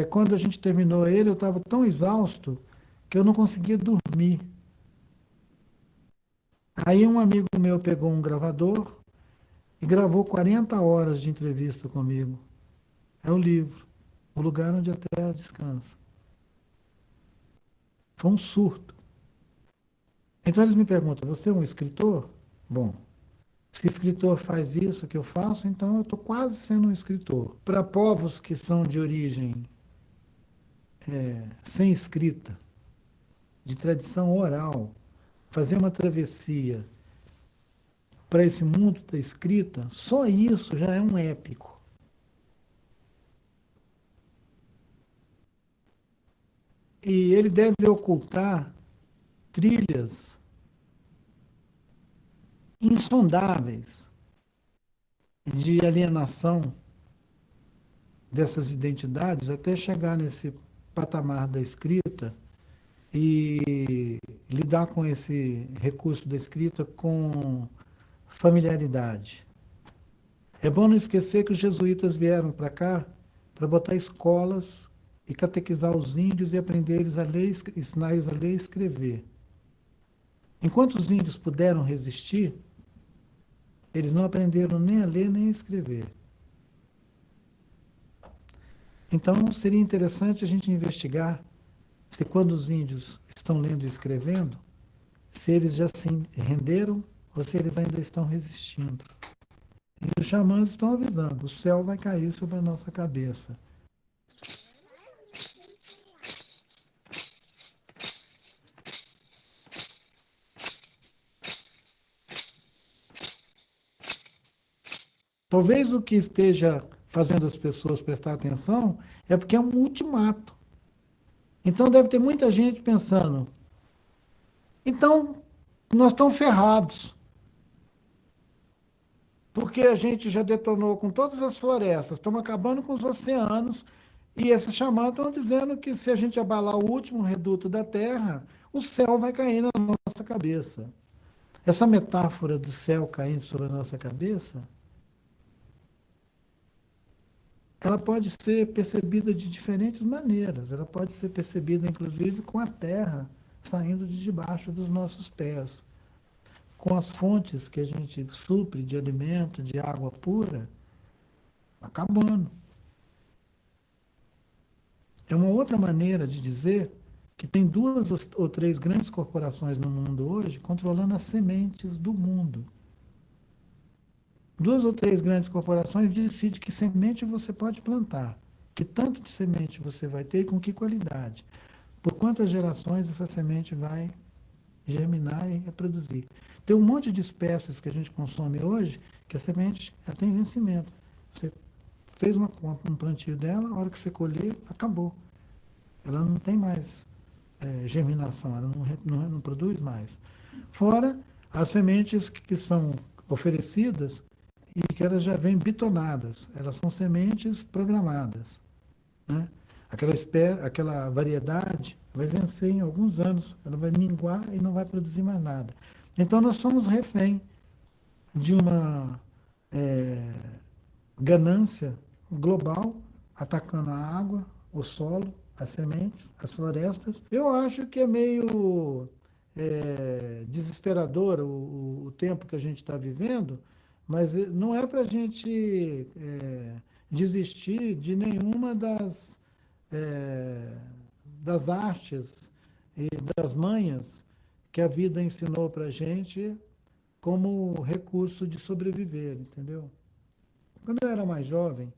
quando a gente terminou ele, eu estava tão exausto que eu não conseguia dormir. Aí um amigo meu pegou um gravador e gravou 40 horas de entrevista comigo. É o livro, O Lugar Onde a Terra Descansa. Foi um surto. Então eles me perguntam, você é um escritor? Bom, se escritor faz isso que eu faço, então eu estou quase sendo um escritor. Para povos que são de origem sem escrita, de tradição oral, fazer uma travessia para esse mundo da escrita, só isso já é um épico. E ele deve ocultar trilhas insondáveis de alienação dessas identidades até chegar nesse patamar da escrita e lidar com esse recurso da escrita com familiaridade. É bom não esquecer que os jesuítas vieram para cá para botar escolas e catequizar os índios e aprender eles a ler, ensinar eles a ler e escrever. Enquanto os índios puderam resistir, eles não aprenderam nem a ler nem a escrever. Então, seria interessante a gente investigar se quando os índios estão lendo e escrevendo, se eles já se renderam ou se eles ainda estão resistindo. E os xamãs estão avisando, o céu vai cair sobre a nossa cabeça. Talvez o que esteja fazendo as pessoas prestar atenção é porque é um ultimato. Então deve ter muita gente pensando, então nós estamos ferrados. Porque a gente já detonou com todas as florestas, estamos acabando com os oceanos, e esses xamãs estão dizendo que se a gente abalar o último reduto da Terra, o céu vai cair na nossa cabeça. Essa metáfora do céu caindo sobre a nossa cabeça, ela pode ser percebida de diferentes maneiras. Ela pode ser percebida, inclusive, com a terra saindo de debaixo dos nossos pés, com as fontes que a gente supre de alimento, de água pura, acabando. É uma outra maneira de dizer que tem 2 ou 3 grandes corporações no mundo hoje controlando as sementes do mundo. 2 ou 3 grandes corporações decidem que semente você pode plantar, que tanto de semente você vai ter e com que qualidade. Por quantas gerações essa semente vai germinar e reproduzir. Tem um monte de espécies que a gente consome hoje que a semente já tem vencimento. Você fez um plantio dela, a hora que você colher, acabou. Ela não tem mais germinação, ela não produz mais. Fora as sementes que são oferecidas e que elas já vêm bitonadas, elas são sementes programadas, né? Aquela variedade vai vencer em alguns anos, ela vai minguar e não vai produzir mais nada. Então nós somos refém de uma ganância global, atacando a água, o solo, as sementes, as florestas. Eu acho que é meio desesperador o tempo que a gente está vivendo, mas não é para a gente desistir de nenhuma das artes e das manhas que a vida ensinou para a gente como recurso de sobreviver, entendeu? Quando eu era mais jovem,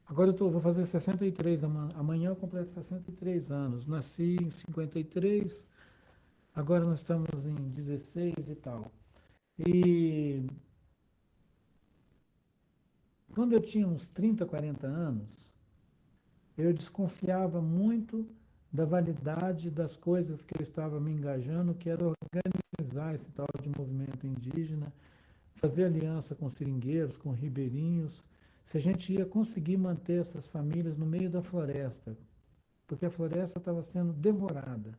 agora vou fazer 63, amanhã eu completo 63 anos, nasci em 53, agora nós estamos em 16 e tal. E quando eu tinha uns 30, 40 anos, eu desconfiava muito da validade das coisas que eu estava me engajando, que era organizar esse tal de movimento indígena, fazer aliança com seringueiros, com ribeirinhos, se a gente ia conseguir manter essas famílias no meio da floresta, porque a floresta estava sendo devorada.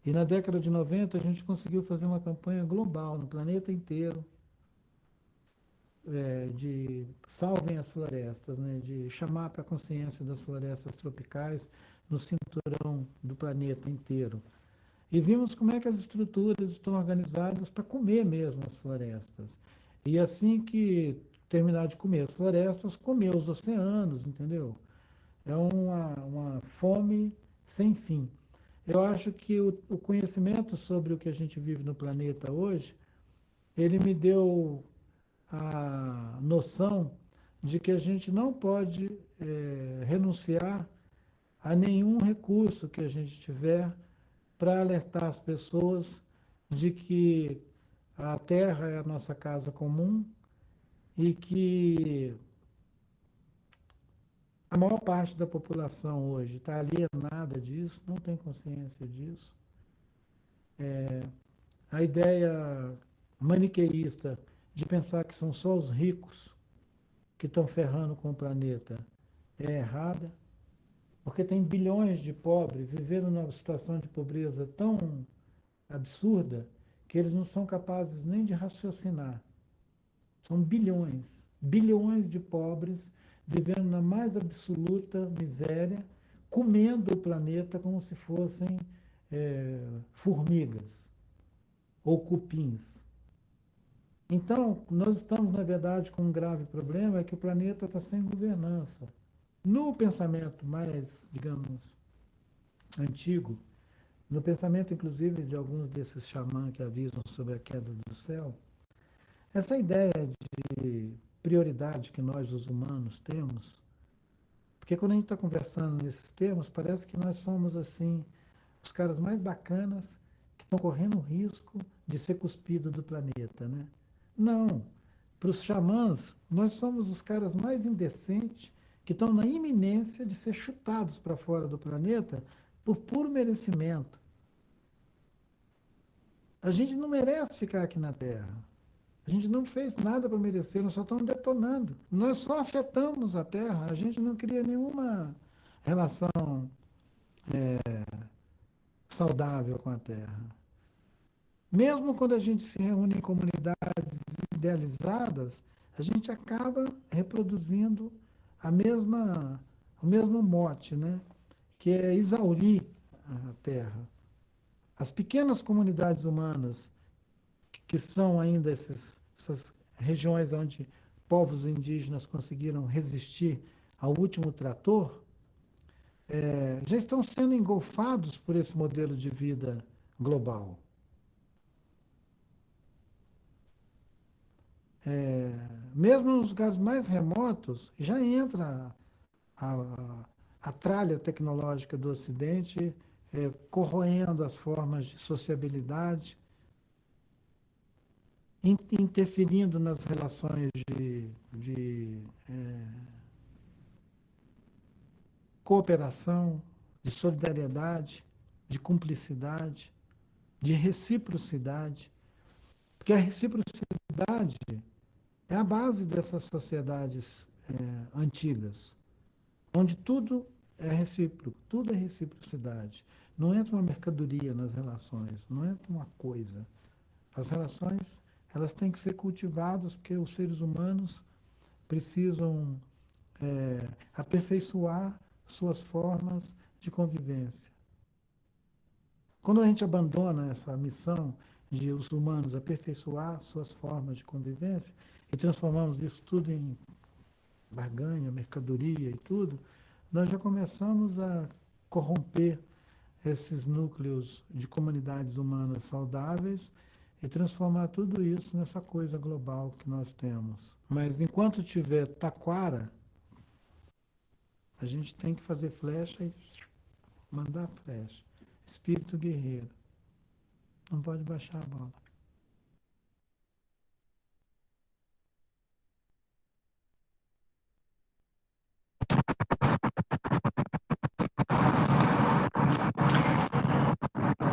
E na década de 90 a gente conseguiu fazer uma campanha global no planeta inteiro, de salvem as florestas, né, de chamar para a consciência das florestas tropicais no cinturão do planeta inteiro. E vimos como é que as estruturas estão organizadas para comer mesmo as florestas. E assim que terminar de comer as florestas, comer os oceanos, entendeu? É uma fome sem fim. Eu acho que o conhecimento sobre o que a gente vive no planeta hoje, ele me deu a noção de que a gente não pode renunciar a nenhum recurso que a gente tiver para alertar as pessoas de que a Terra é a nossa casa comum e que a maior parte da população hoje está alienada disso, não tem consciência disso. A ideia maniqueísta de pensar que são só os ricos que estão ferrando com o planeta é errada, porque tem bilhões de pobres vivendo numa situação de pobreza tão absurda que eles não são capazes nem de raciocinar. São bilhões de pobres vivendo na mais absoluta miséria, comendo o planeta como se fossem formigas ou cupins. Então, nós estamos, na verdade, com um grave problema, é que o planeta está sem governança. No pensamento mais, digamos, antigo, no pensamento, inclusive, de alguns desses xamãs que avisam sobre a queda do céu, essa ideia de prioridade que nós, os humanos, temos, porque quando a gente está conversando nesses termos, parece que nós somos, assim, os caras mais bacanas que estão correndo o risco de ser cuspido do planeta, né? Não. Para os xamãs, nós somos os caras mais indecentes que estão na iminência de ser chutados para fora do planeta por puro merecimento. A gente não merece ficar aqui na Terra. A gente não fez nada para merecer, nós só estamos detonando. Nós só afetamos a Terra, a gente não cria nenhuma relação saudável com a Terra. Mesmo quando a gente se reúne em comunidades idealizadas, a gente acaba reproduzindo o mesmo mote, né? Que é exaurir a Terra. As pequenas comunidades humanas, que são ainda essas regiões onde povos indígenas conseguiram resistir ao último trator, já estão sendo engolfados por esse modelo de vida global. Mesmo nos lugares mais remotos, já entra a tralha tecnológica do Ocidente, corroendo as formas de sociabilidade, interferindo nas relações de cooperação, de solidariedade, de cumplicidade, de reciprocidade. Porque a reciprocidade é a base dessas sociedades antigas, onde tudo é recíproco, tudo é reciprocidade. Não entra uma mercadoria nas relações, não entra uma coisa. As relações, elas têm que ser cultivadas, porque os seres humanos precisam aperfeiçoar suas formas de convivência. Quando a gente abandona essa missão de os humanos aperfeiçoar suas formas de convivência e transformamos isso tudo em barganha, mercadoria e tudo, nós já começamos a corromper esses núcleos de comunidades humanas saudáveis e transformar tudo isso nessa coisa global que nós temos. Mas enquanto tiver taquara, a gente tem que fazer flecha e mandar flecha. Espírito guerreiro. Não pode baixar a bola.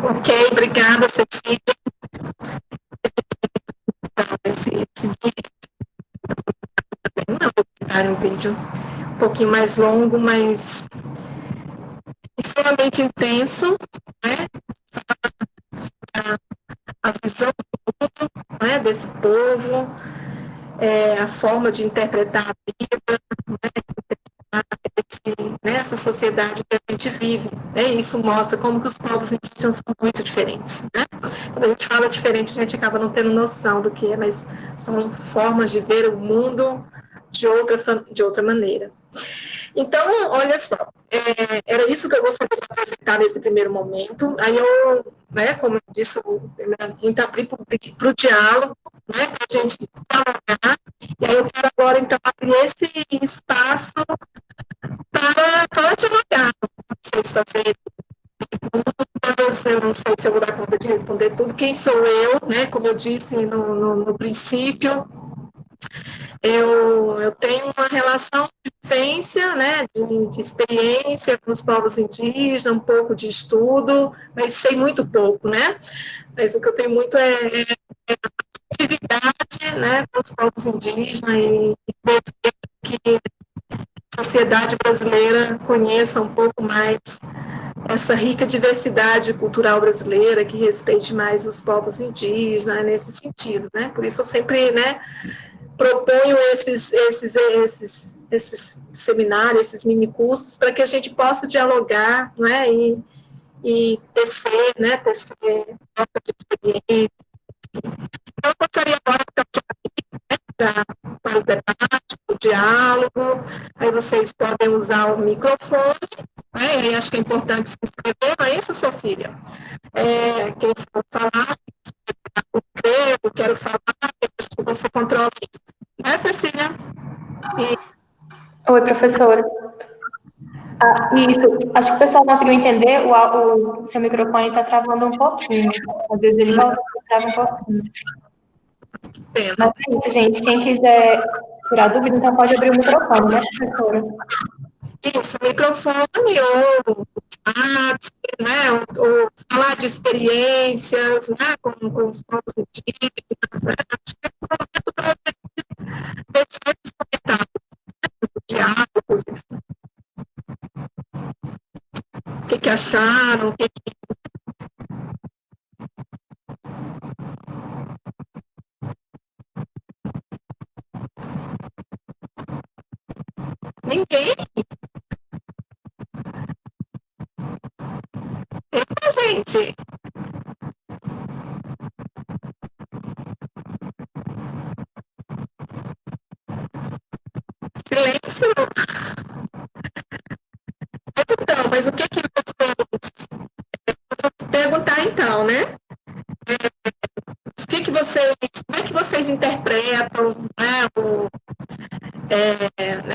Ok, obrigada, Cecília. Esse vídeo. Não, vou dar um vídeo um pouquinho mais longo, mas extremamente intenso, né? A visão do mundo, né, desse povo, a forma de interpretar a vida, né, essa sociedade que a gente vive. Isso mostra como que os povos indígenas são muito diferentes. Né? Quando a gente fala diferente, a gente acaba não tendo noção do que é, mas são formas de ver o mundo de outra maneira. Então, olha só, era isso que eu gostaria de apresentar nesse primeiro momento. Aí eu, né, como eu disse, muito abrir para o diálogo, né, para a gente dialogar. E aí eu quero agora, então, abrir esse espaço para dialogar. Não sei se está feito. Eu não sei se eu vou dar conta de responder tudo. Quem sou eu, né? Como eu disse no princípio, eu tenho uma relação de vivência, né, de experiência com os povos indígenas, um pouco de estudo, mas sei muito pouco, né? Mas o que eu tenho muito é atividade, né, com os povos indígenas e que a sociedade brasileira conheça um pouco mais essa rica diversidade cultural brasileira, que respeite mais os povos indígenas, nesse sentido, né? Por isso eu sempre, né, proponho esses seminários, esses minicursos, para que a gente possa dialogar, né, e tecer, né, tecer troca de experiência. Então, eu gostaria agora para o debate, o diálogo, aí vocês podem usar o microfone, né, e acho que é importante se inscrever, não é isso, Cecília? Quem for falar, eu quero falar, acho que você controla isso. Né, Cecília? Oi, professora. Isso, acho que o pessoal conseguiu entender, o seu microfone está travando um pouquinho. Às vezes ele volta, mas trava um pouquinho. Pena. Mas é isso, gente. Quem quiser tirar dúvida, então pode abrir o microfone, né, professora? Isso, microfone ou chat, né, ou falar de experiências, né, com os povos indígenas, né, acho que é um momento para deixar esses comentários, né, diálogos, enfim. O que acharam, Ninguém? Eita, gente! Silêncio! Então, mas o que vocês... Vou perguntar então, né? Como é que vocês interpretam, né,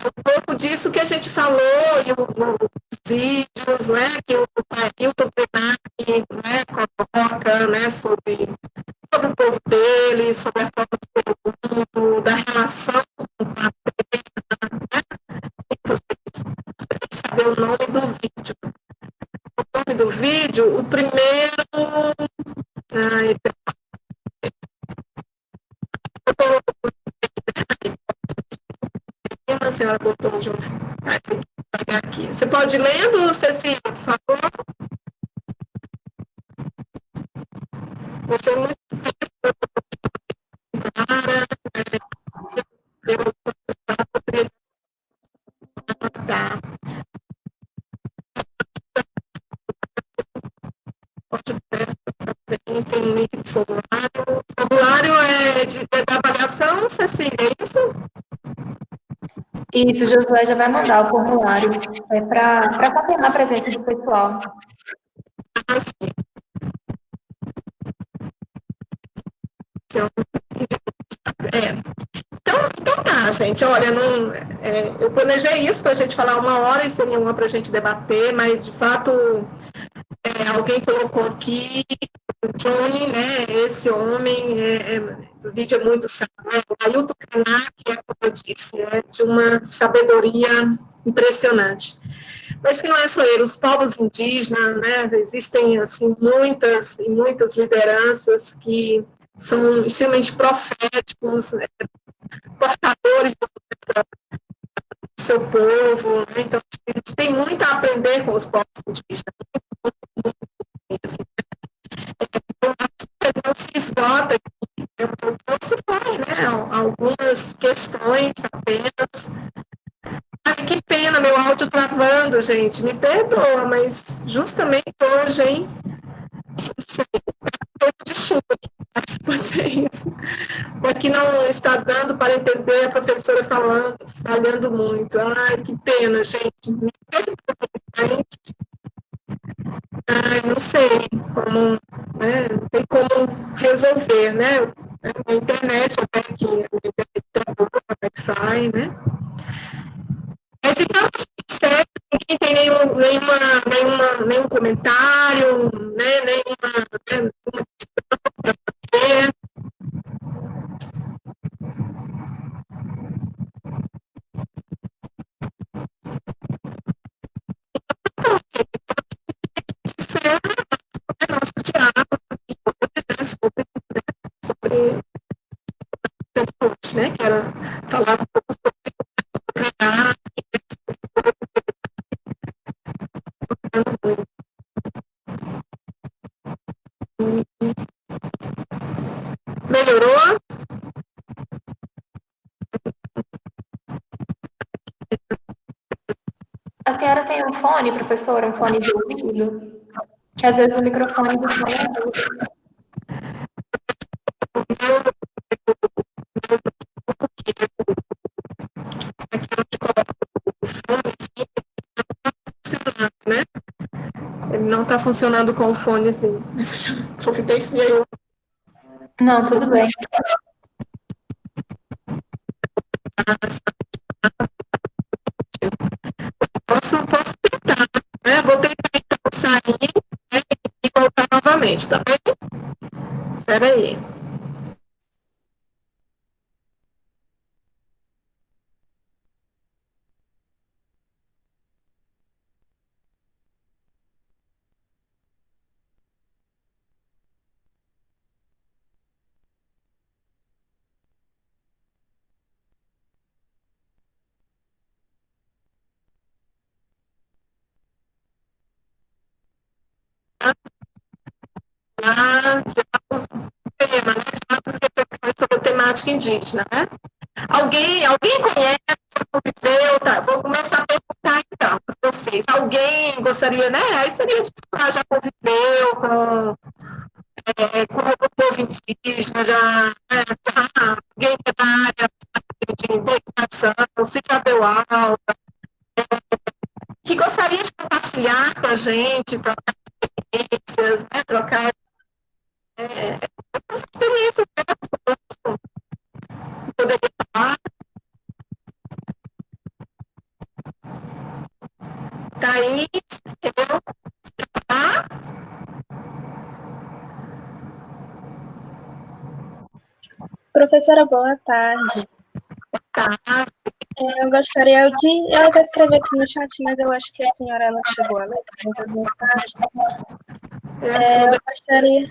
um pouco disso que a gente falou nos vídeos, né, que o Ailton Krenak, né, coloca, né, sobre o povo dele, sobre a forma de mundo, da relação com a terra, né? Vocês sabem o nome do vídeo. O nome do vídeo, o primeiro... A senhora botou de um... tem que pegar aqui. Você pode ir lendo, Cecília, por favor? Você é muito clara. Tá. Tem um link de formulário. O formulário é de avaliação, Cecília, é isso? Isso, o Josué já vai mandar o formulário para confirmar a presença do pessoal. Então tá, gente, olha, eu planejei isso para a gente falar 1 hora e seria 1 para a gente debater, mas de fato alguém colocou aqui o Johnny, né, esse homem, o vídeo é muito sábio, o Ailton Krenak, como eu disse, é de uma sabedoria impressionante. Mas que não é só ele, os povos indígenas, né, existem assim, muitas e muitas lideranças que são extremamente proféticos, portadores do seu povo, né? Então a gente tem muito a aprender com os povos indígenas. Não se esgota aqui, eu trouxe né, algumas questões apenas. Ai, que pena, meu áudio travando, gente, me perdoa, mas justamente hoje, hein, de chuva aqui, é isso. Aqui não está dando para entender a professora falhando muito. Ai, que pena, gente. Me perdoa, não sei como, né, não tem como resolver, né? A internet até que a Wi-Fi, né? Mas então, ninguém tem nenhum comentário, né? Nenhuma sobre né? Que era falar um pouco sobre melhorou? senhora tem um fone, professora, um fone de ouvido? Que às vezes o microfone do fone ajuda. Né? Ele não está funcionando com o fonezinho. Providenciei o. Não, tudo bem. Posso tentar, né? Vou tentar então sair, né, e voltar novamente, tá bem? Espera aí. Tema, né? Sobre a temática indígena, né? Alguém conhece, conviveu, tá? Vou começar a perguntar então para vocês. Alguém gostaria, né? Aí seria de falar, já conviveu com o povo indígena, alguém que é da área de educação, se já deu aula, que gostaria de compartilhar com a gente, trocar experiências, né? Trocar experiências mesmo, poderia falar. Thaís, Professora, boa tarde. Eu gostaria de... Eu até escrevi aqui no chat, mas eu acho que a senhora não chegou a ler muitas mensagens. Eu gostaria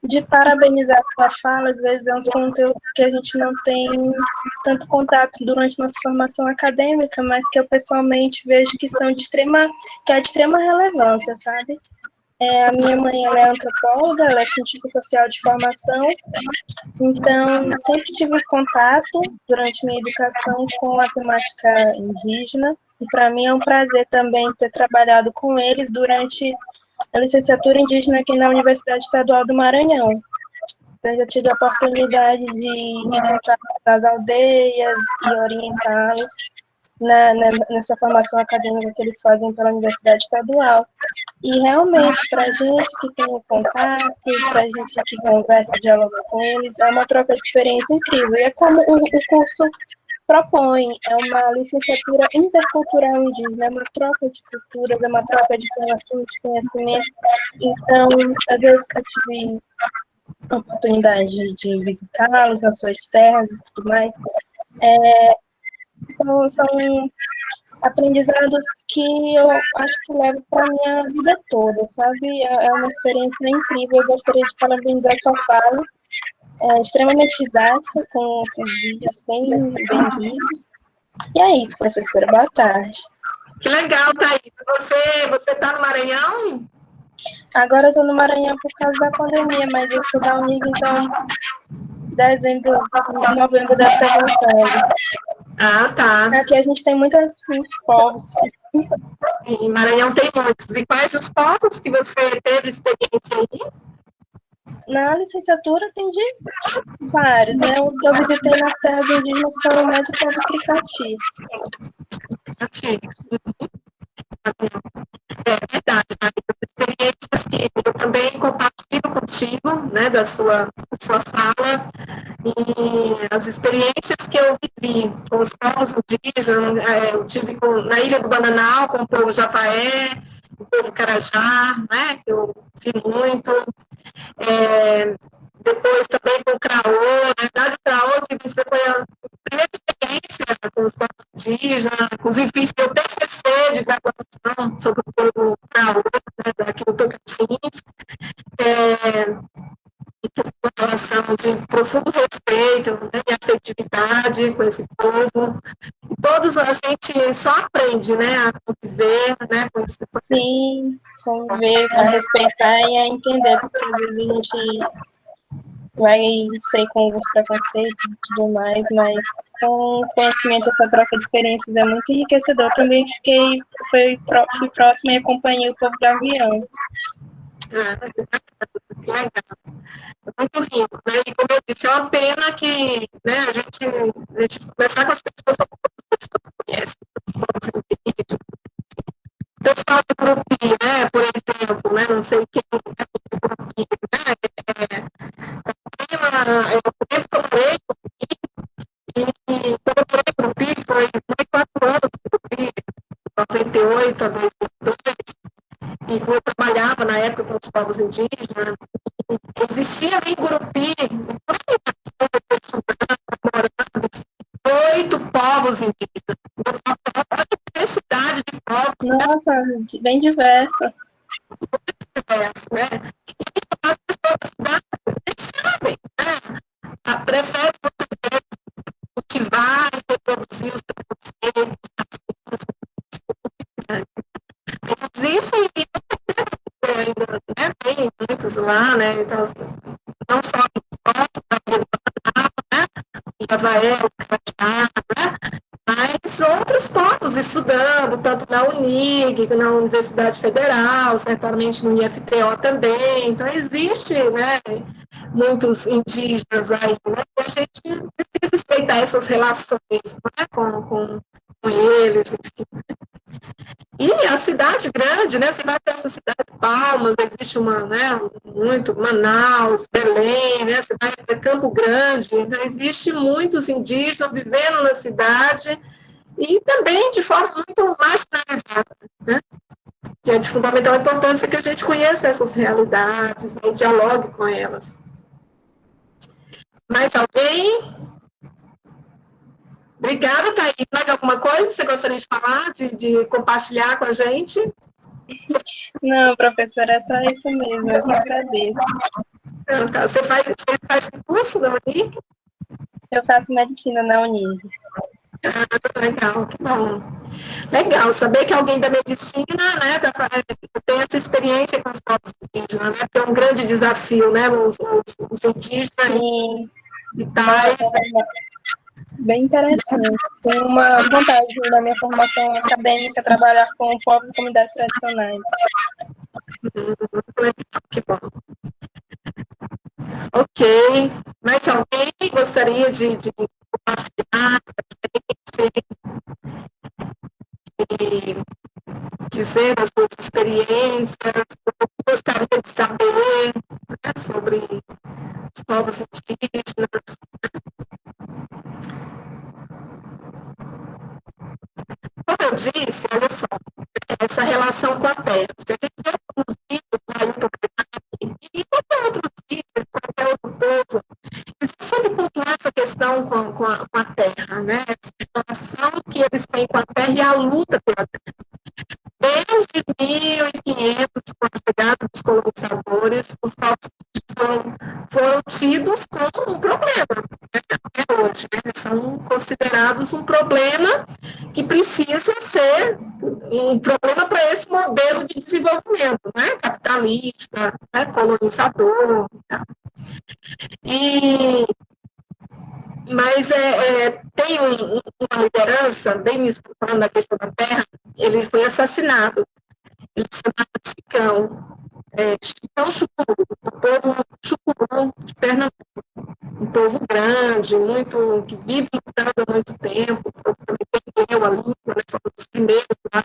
de parabenizar a sua fala. Às vezes é um conteúdo que a gente não tem tanto contato durante nossa formação acadêmica, mas que eu pessoalmente vejo que é de extrema relevância, sabe? A minha mãe, ela é antropóloga, ela é cientista social de formação, então sempre tive contato durante minha educação com a temática indígena, e para mim é um prazer também ter trabalhado com eles durante a licenciatura indígena aqui na Universidade Estadual do Maranhão. Então, eu já tive a oportunidade de encontrar nas aldeias e orientá-los nessa formação acadêmica que eles fazem pela Universidade Estadual. E realmente, para a gente que tem um contato, para a gente que conversa, dialoga com eles, é uma troca de experiência incrível. E é como o curso propõe, é uma licenciatura intercultural indígena, é uma troca de culturas, é uma troca de informação, de conhecimento. Então, às vezes eu tive a oportunidade de visitá-los nas suas terras e tudo mais. São aprendizados que eu acho que levo para a minha vida toda, sabe? É uma experiência incrível. Eu gostaria de parabenizar a sua fala, extremamente didática, com esses vídeos bem ricos. E é isso, professora. Boa tarde. Que legal, Thaís. Você está no Maranhão? Agora eu estou no Maranhão por causa da pandemia, mas eu sou da Unig, então novembro deve estar voltando. Ah, tá. Aqui a gente tem muitos povos. Sim, Maranhão tem muitos. E quais os povos que você teve experiência aí? Na licenciatura tem de vários, né? Os que eu visitei nas terras indígenas foram mais o povo Cricati. É verdade, né? As experiências que eu também compartilho contigo, né, da sua fala, e as experiências que eu vivi com os povos indígenas, eu tive na Ilha do Bananal, com o povo Javaé, o povo Carajá, né, que eu vi muito, depois também com o Craô, na verdade o Craô foi a primeira experiência com os povos indígenas, inclusive fiz meu TCC de graduação sobre o povo Craô, né, daqui do Tocantins, uma relação de profundo respeito, né, e afetividade com esse povo. E todos a gente só aprende, né, a conviver, né, com esse povo. Sim, conviver, a respeitar e a entender, porque às vezes a gente vai sair com alguns preconceitos e tudo mais, mas com o conhecimento, essa troca de experiências é muito enriquecedor. Também fui próxima e acompanhei o povo Gavião. Que legal. Muito rico, né? E como eu disse, é uma pena que, né, a gente conversar com as pessoas só com as pessoas que conhecem os povos indígenas. O pessoal do Grupi, né, por exemplo, né, não sei quem é do Grupi, né, eu lembro que eu morei no Grupi, e quando eu morei no Grupi, foi 4 anos no Grupi, 98 a 2002, e como eu trabalhava na época com os povos indígenas, existia em Gurupi, morando 8 povos indígenas. Olha a diversidade de povos. Nossa, bem diversa. Né? E as pessoas da cidade nem sabem, né? Preferem muitas vezes cultivar e reproduzir os preconceitos. Existe ainda, né? Tem muitos lá, né? Então, não só né? Javaé, o Cajá, né? Mas outros povos estudando, tanto na Unig, na Universidade Federal, certamente no IFTO também. Então, existe, né, muitos indígenas aí, né? E a gente precisa estreitar essas relações, né, com eles, enfim. E a cidade grande, né? Você vai para essa cidade de Palmas, existe uma, né? Muito, Manaus, Belém, né? Você vai para Campo Grande, então existe muitos indígenas vivendo na cidade e também de forma muito marginalizada, né? Que é de fundamental importância que a gente conheça essas realidades, né? E dialogue com elas. Mais alguém? Obrigada, Thaís. Mais alguma coisa que você gostaria de falar, de compartilhar com a gente? Não, professora, é só isso mesmo. Eu que agradeço. Tá. Você faz curso na Unig? Eu faço medicina na Unig. Legal, que bom. Legal, saber que alguém da medicina, né, tem essa experiência com os povos indígenas, né, que é um grande desafio, né, os indígenas Sim. e tais. Bem interessante. Tenho uma vontade na minha formação acadêmica trabalhar com povos e comunidades tradicionais. Que bom. Ok. Mais alguém gostaria de compartilhar de dizer as suas experiências, gostaria de saber, né, sobre os povos indígenas? Como eu disse, olha só, essa relação com a terra. Se a gente vê alguns vídeos do Ailton Krenak e qualquer outro vídeo, qualquer outro povo, eles sempre pontuam essa questão com a terra, né? Essa relação que eles têm com a terra e a luta pela terra. Desde 1500, com a chegada dos colonizadores, os povos foram tidos como um problema, né? Até hoje, né? São considerados um problema que precisa ser um problema para esse modelo de desenvolvimento, né? Capitalista, né? Colonizador. Tá? Mas tem uma liderança, bem nisso, falando da questão da terra, ele foi assassinado. Ele chamava Chicão. Chicão Chucuru, o povo Chucuru de Pernambuco. Um povo grande, que vive lutando há muito tempo, o povo também perdeu a língua, né? Foi um dos primeiros lá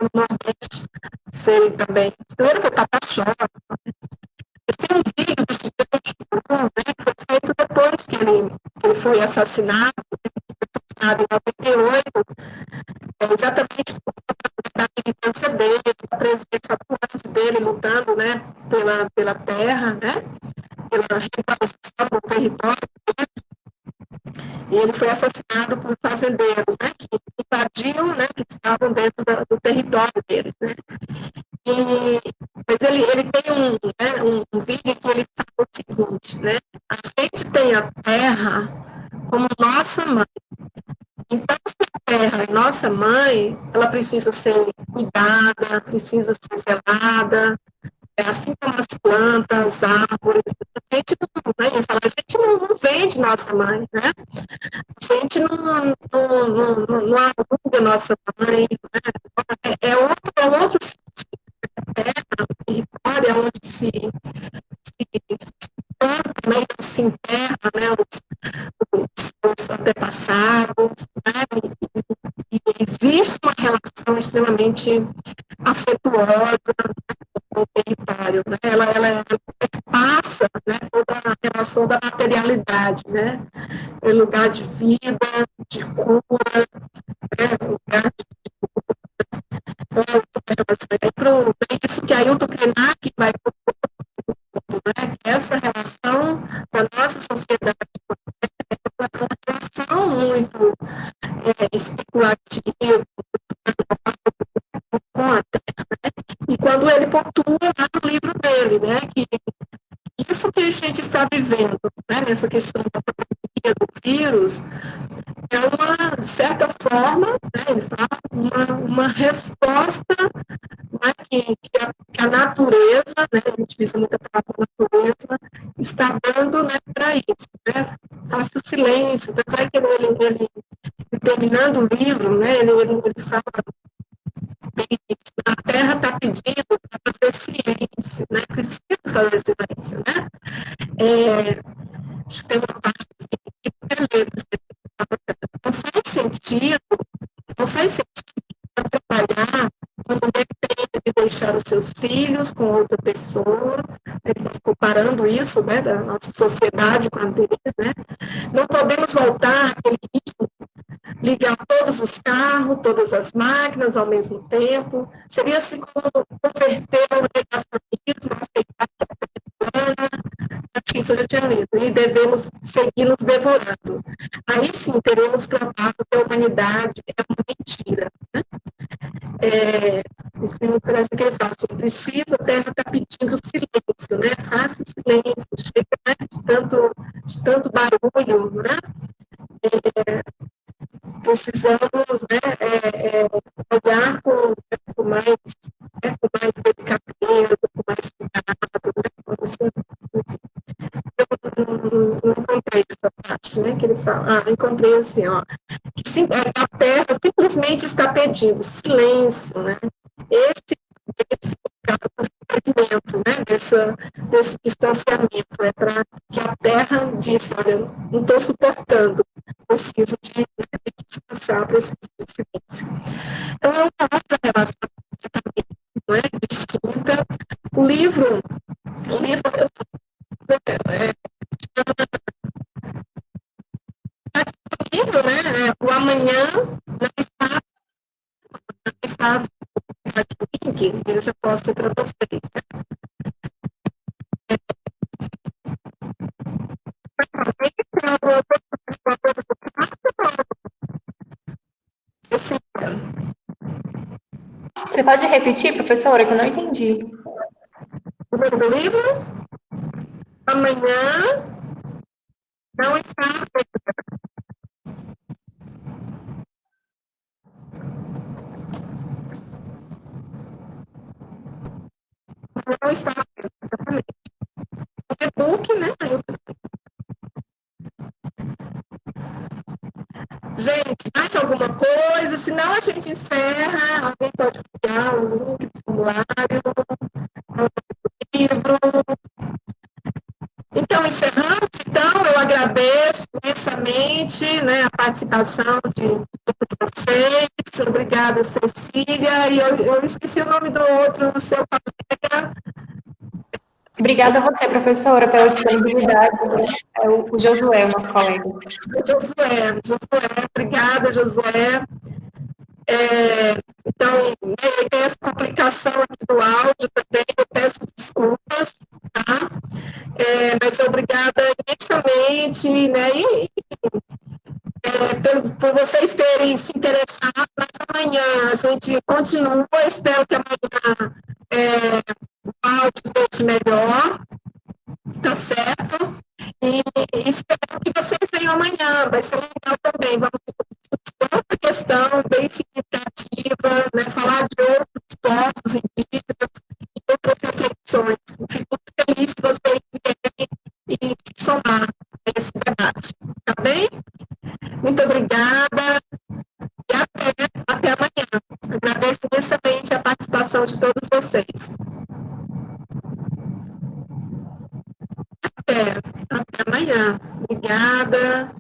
no Nordeste serem também. O primeiro foi Pataxó. Tem um vídeo do Chicão Chucuru, né, que foi feito depois que ele foi assassinado, em 98, exatamente por conta da militância dele, da presença atuante dele, lutando, né, pela terra, né, pela repartição do território. E ele foi assassinado por fazendeiros, né, que invadiam, né, que estavam dentro do território deles, né. Mas ele tem um vídeo que ele fala o seguinte, né, a gente tem a terra como nossa mãe. Então, se a terra é nossa mãe, ela precisa ser cuidada, precisa ser zelada, assim como as plantas, as árvores. A gente não vende, nossa mãe, né? A gente não aluga nossa mãe, né? É outro território onde se planta, né, se enterra, né, os antepassados, né, e existe uma relação extremamente afetuosa, né, com o território, né, ela passa, né, toda a relação da materialidade, né, é lugar de vida, de cura, né, lugar de é isso que Ailton Krenak vai propor, né, essa relação da nossa sociedade é uma relação muito especulativa com a Terra, né? E quando ele pontua lá no livro dele, né, que isso que a gente está vivendo, né, nessa questão da pandemia do vírus, é uma, de certa forma, né, ele fala, uma resposta, né, que a natureza, né, a gente utiliza muita palavra natureza, está dando, né, para isso, né, faça silêncio, tanto é que ele terminando o livro, né, ele fala a Terra está pedindo para fazer silêncio, né, precisa fazer silêncio, né, acho que tem uma parte assim, que não faz sentido trabalhar uma mulher que tem de deixar os seus filhos com outra pessoa, ele está comparando isso, né, da nossa sociedade com a dele, né, não podemos voltar àquele ritmo, ligar todos os carros, todas as máquinas ao mesmo tempo, seria assim como converter o negacionismo, aceitar acho que isso eu já tinha lido, e devemos seguir nos devorando. Aí sim teremos provado que a humanidade é uma mentira. Né? Isso me parece que ele fala assim, precisa, a Terra está pedindo silêncio, né? Faça silêncio, chega, né, de tanto barulho, né? Precisamos, né, olhar com mais delicadeza, com mais cuidado, né? Eu encontrei essa parte, né, que ele fala, encontrei assim, ó, que a Terra simplesmente está pedindo silêncio, né, esse né, desse distanciamento, é para que a Terra disse, olha, não estou suportando, preciso de descansar, preciso de silêncio. Então, é uma outra relação não é, distinta. O livro né, o amanhã não está aqui, eu já posto para vocês. Você pode repetir, professora, que eu não entendi. O nome do livro? Amanhã não está não está exatamente. O e-book, né? Gente, mais alguma coisa? Senão a gente encerra. Alguém pode pegar o link do formulário, o livro. Então, encerramos. Então, eu agradeço imensamente, né, a participação de todos vocês. Obrigada, Cecília. E eu esqueci o nome do outro, do seu colega. Obrigada a você, professora, pela disponibilidade. É o Josué, o nosso colega. Josué, obrigada, Josué. Então, tem essa complicação aqui do áudio também, eu peço desculpas, tá? Mas obrigada imensamente, né? Por vocês terem se interessado. Nessa manhã a gente continua, espero que amanhã o áudio esteja melhor, tá certo? E espero que vocês venham amanhã, vai ser legal também. Vamos discutir outra questão bem significativa, né? Falar de outros povos indígenas e outras reflexões. Fico muito feliz que vocês vierem e somar a esse debate. tá bem? Muito obrigada e até amanhã. Agradeço imensamente a participação de todos vocês. Até amanhã. Obrigada.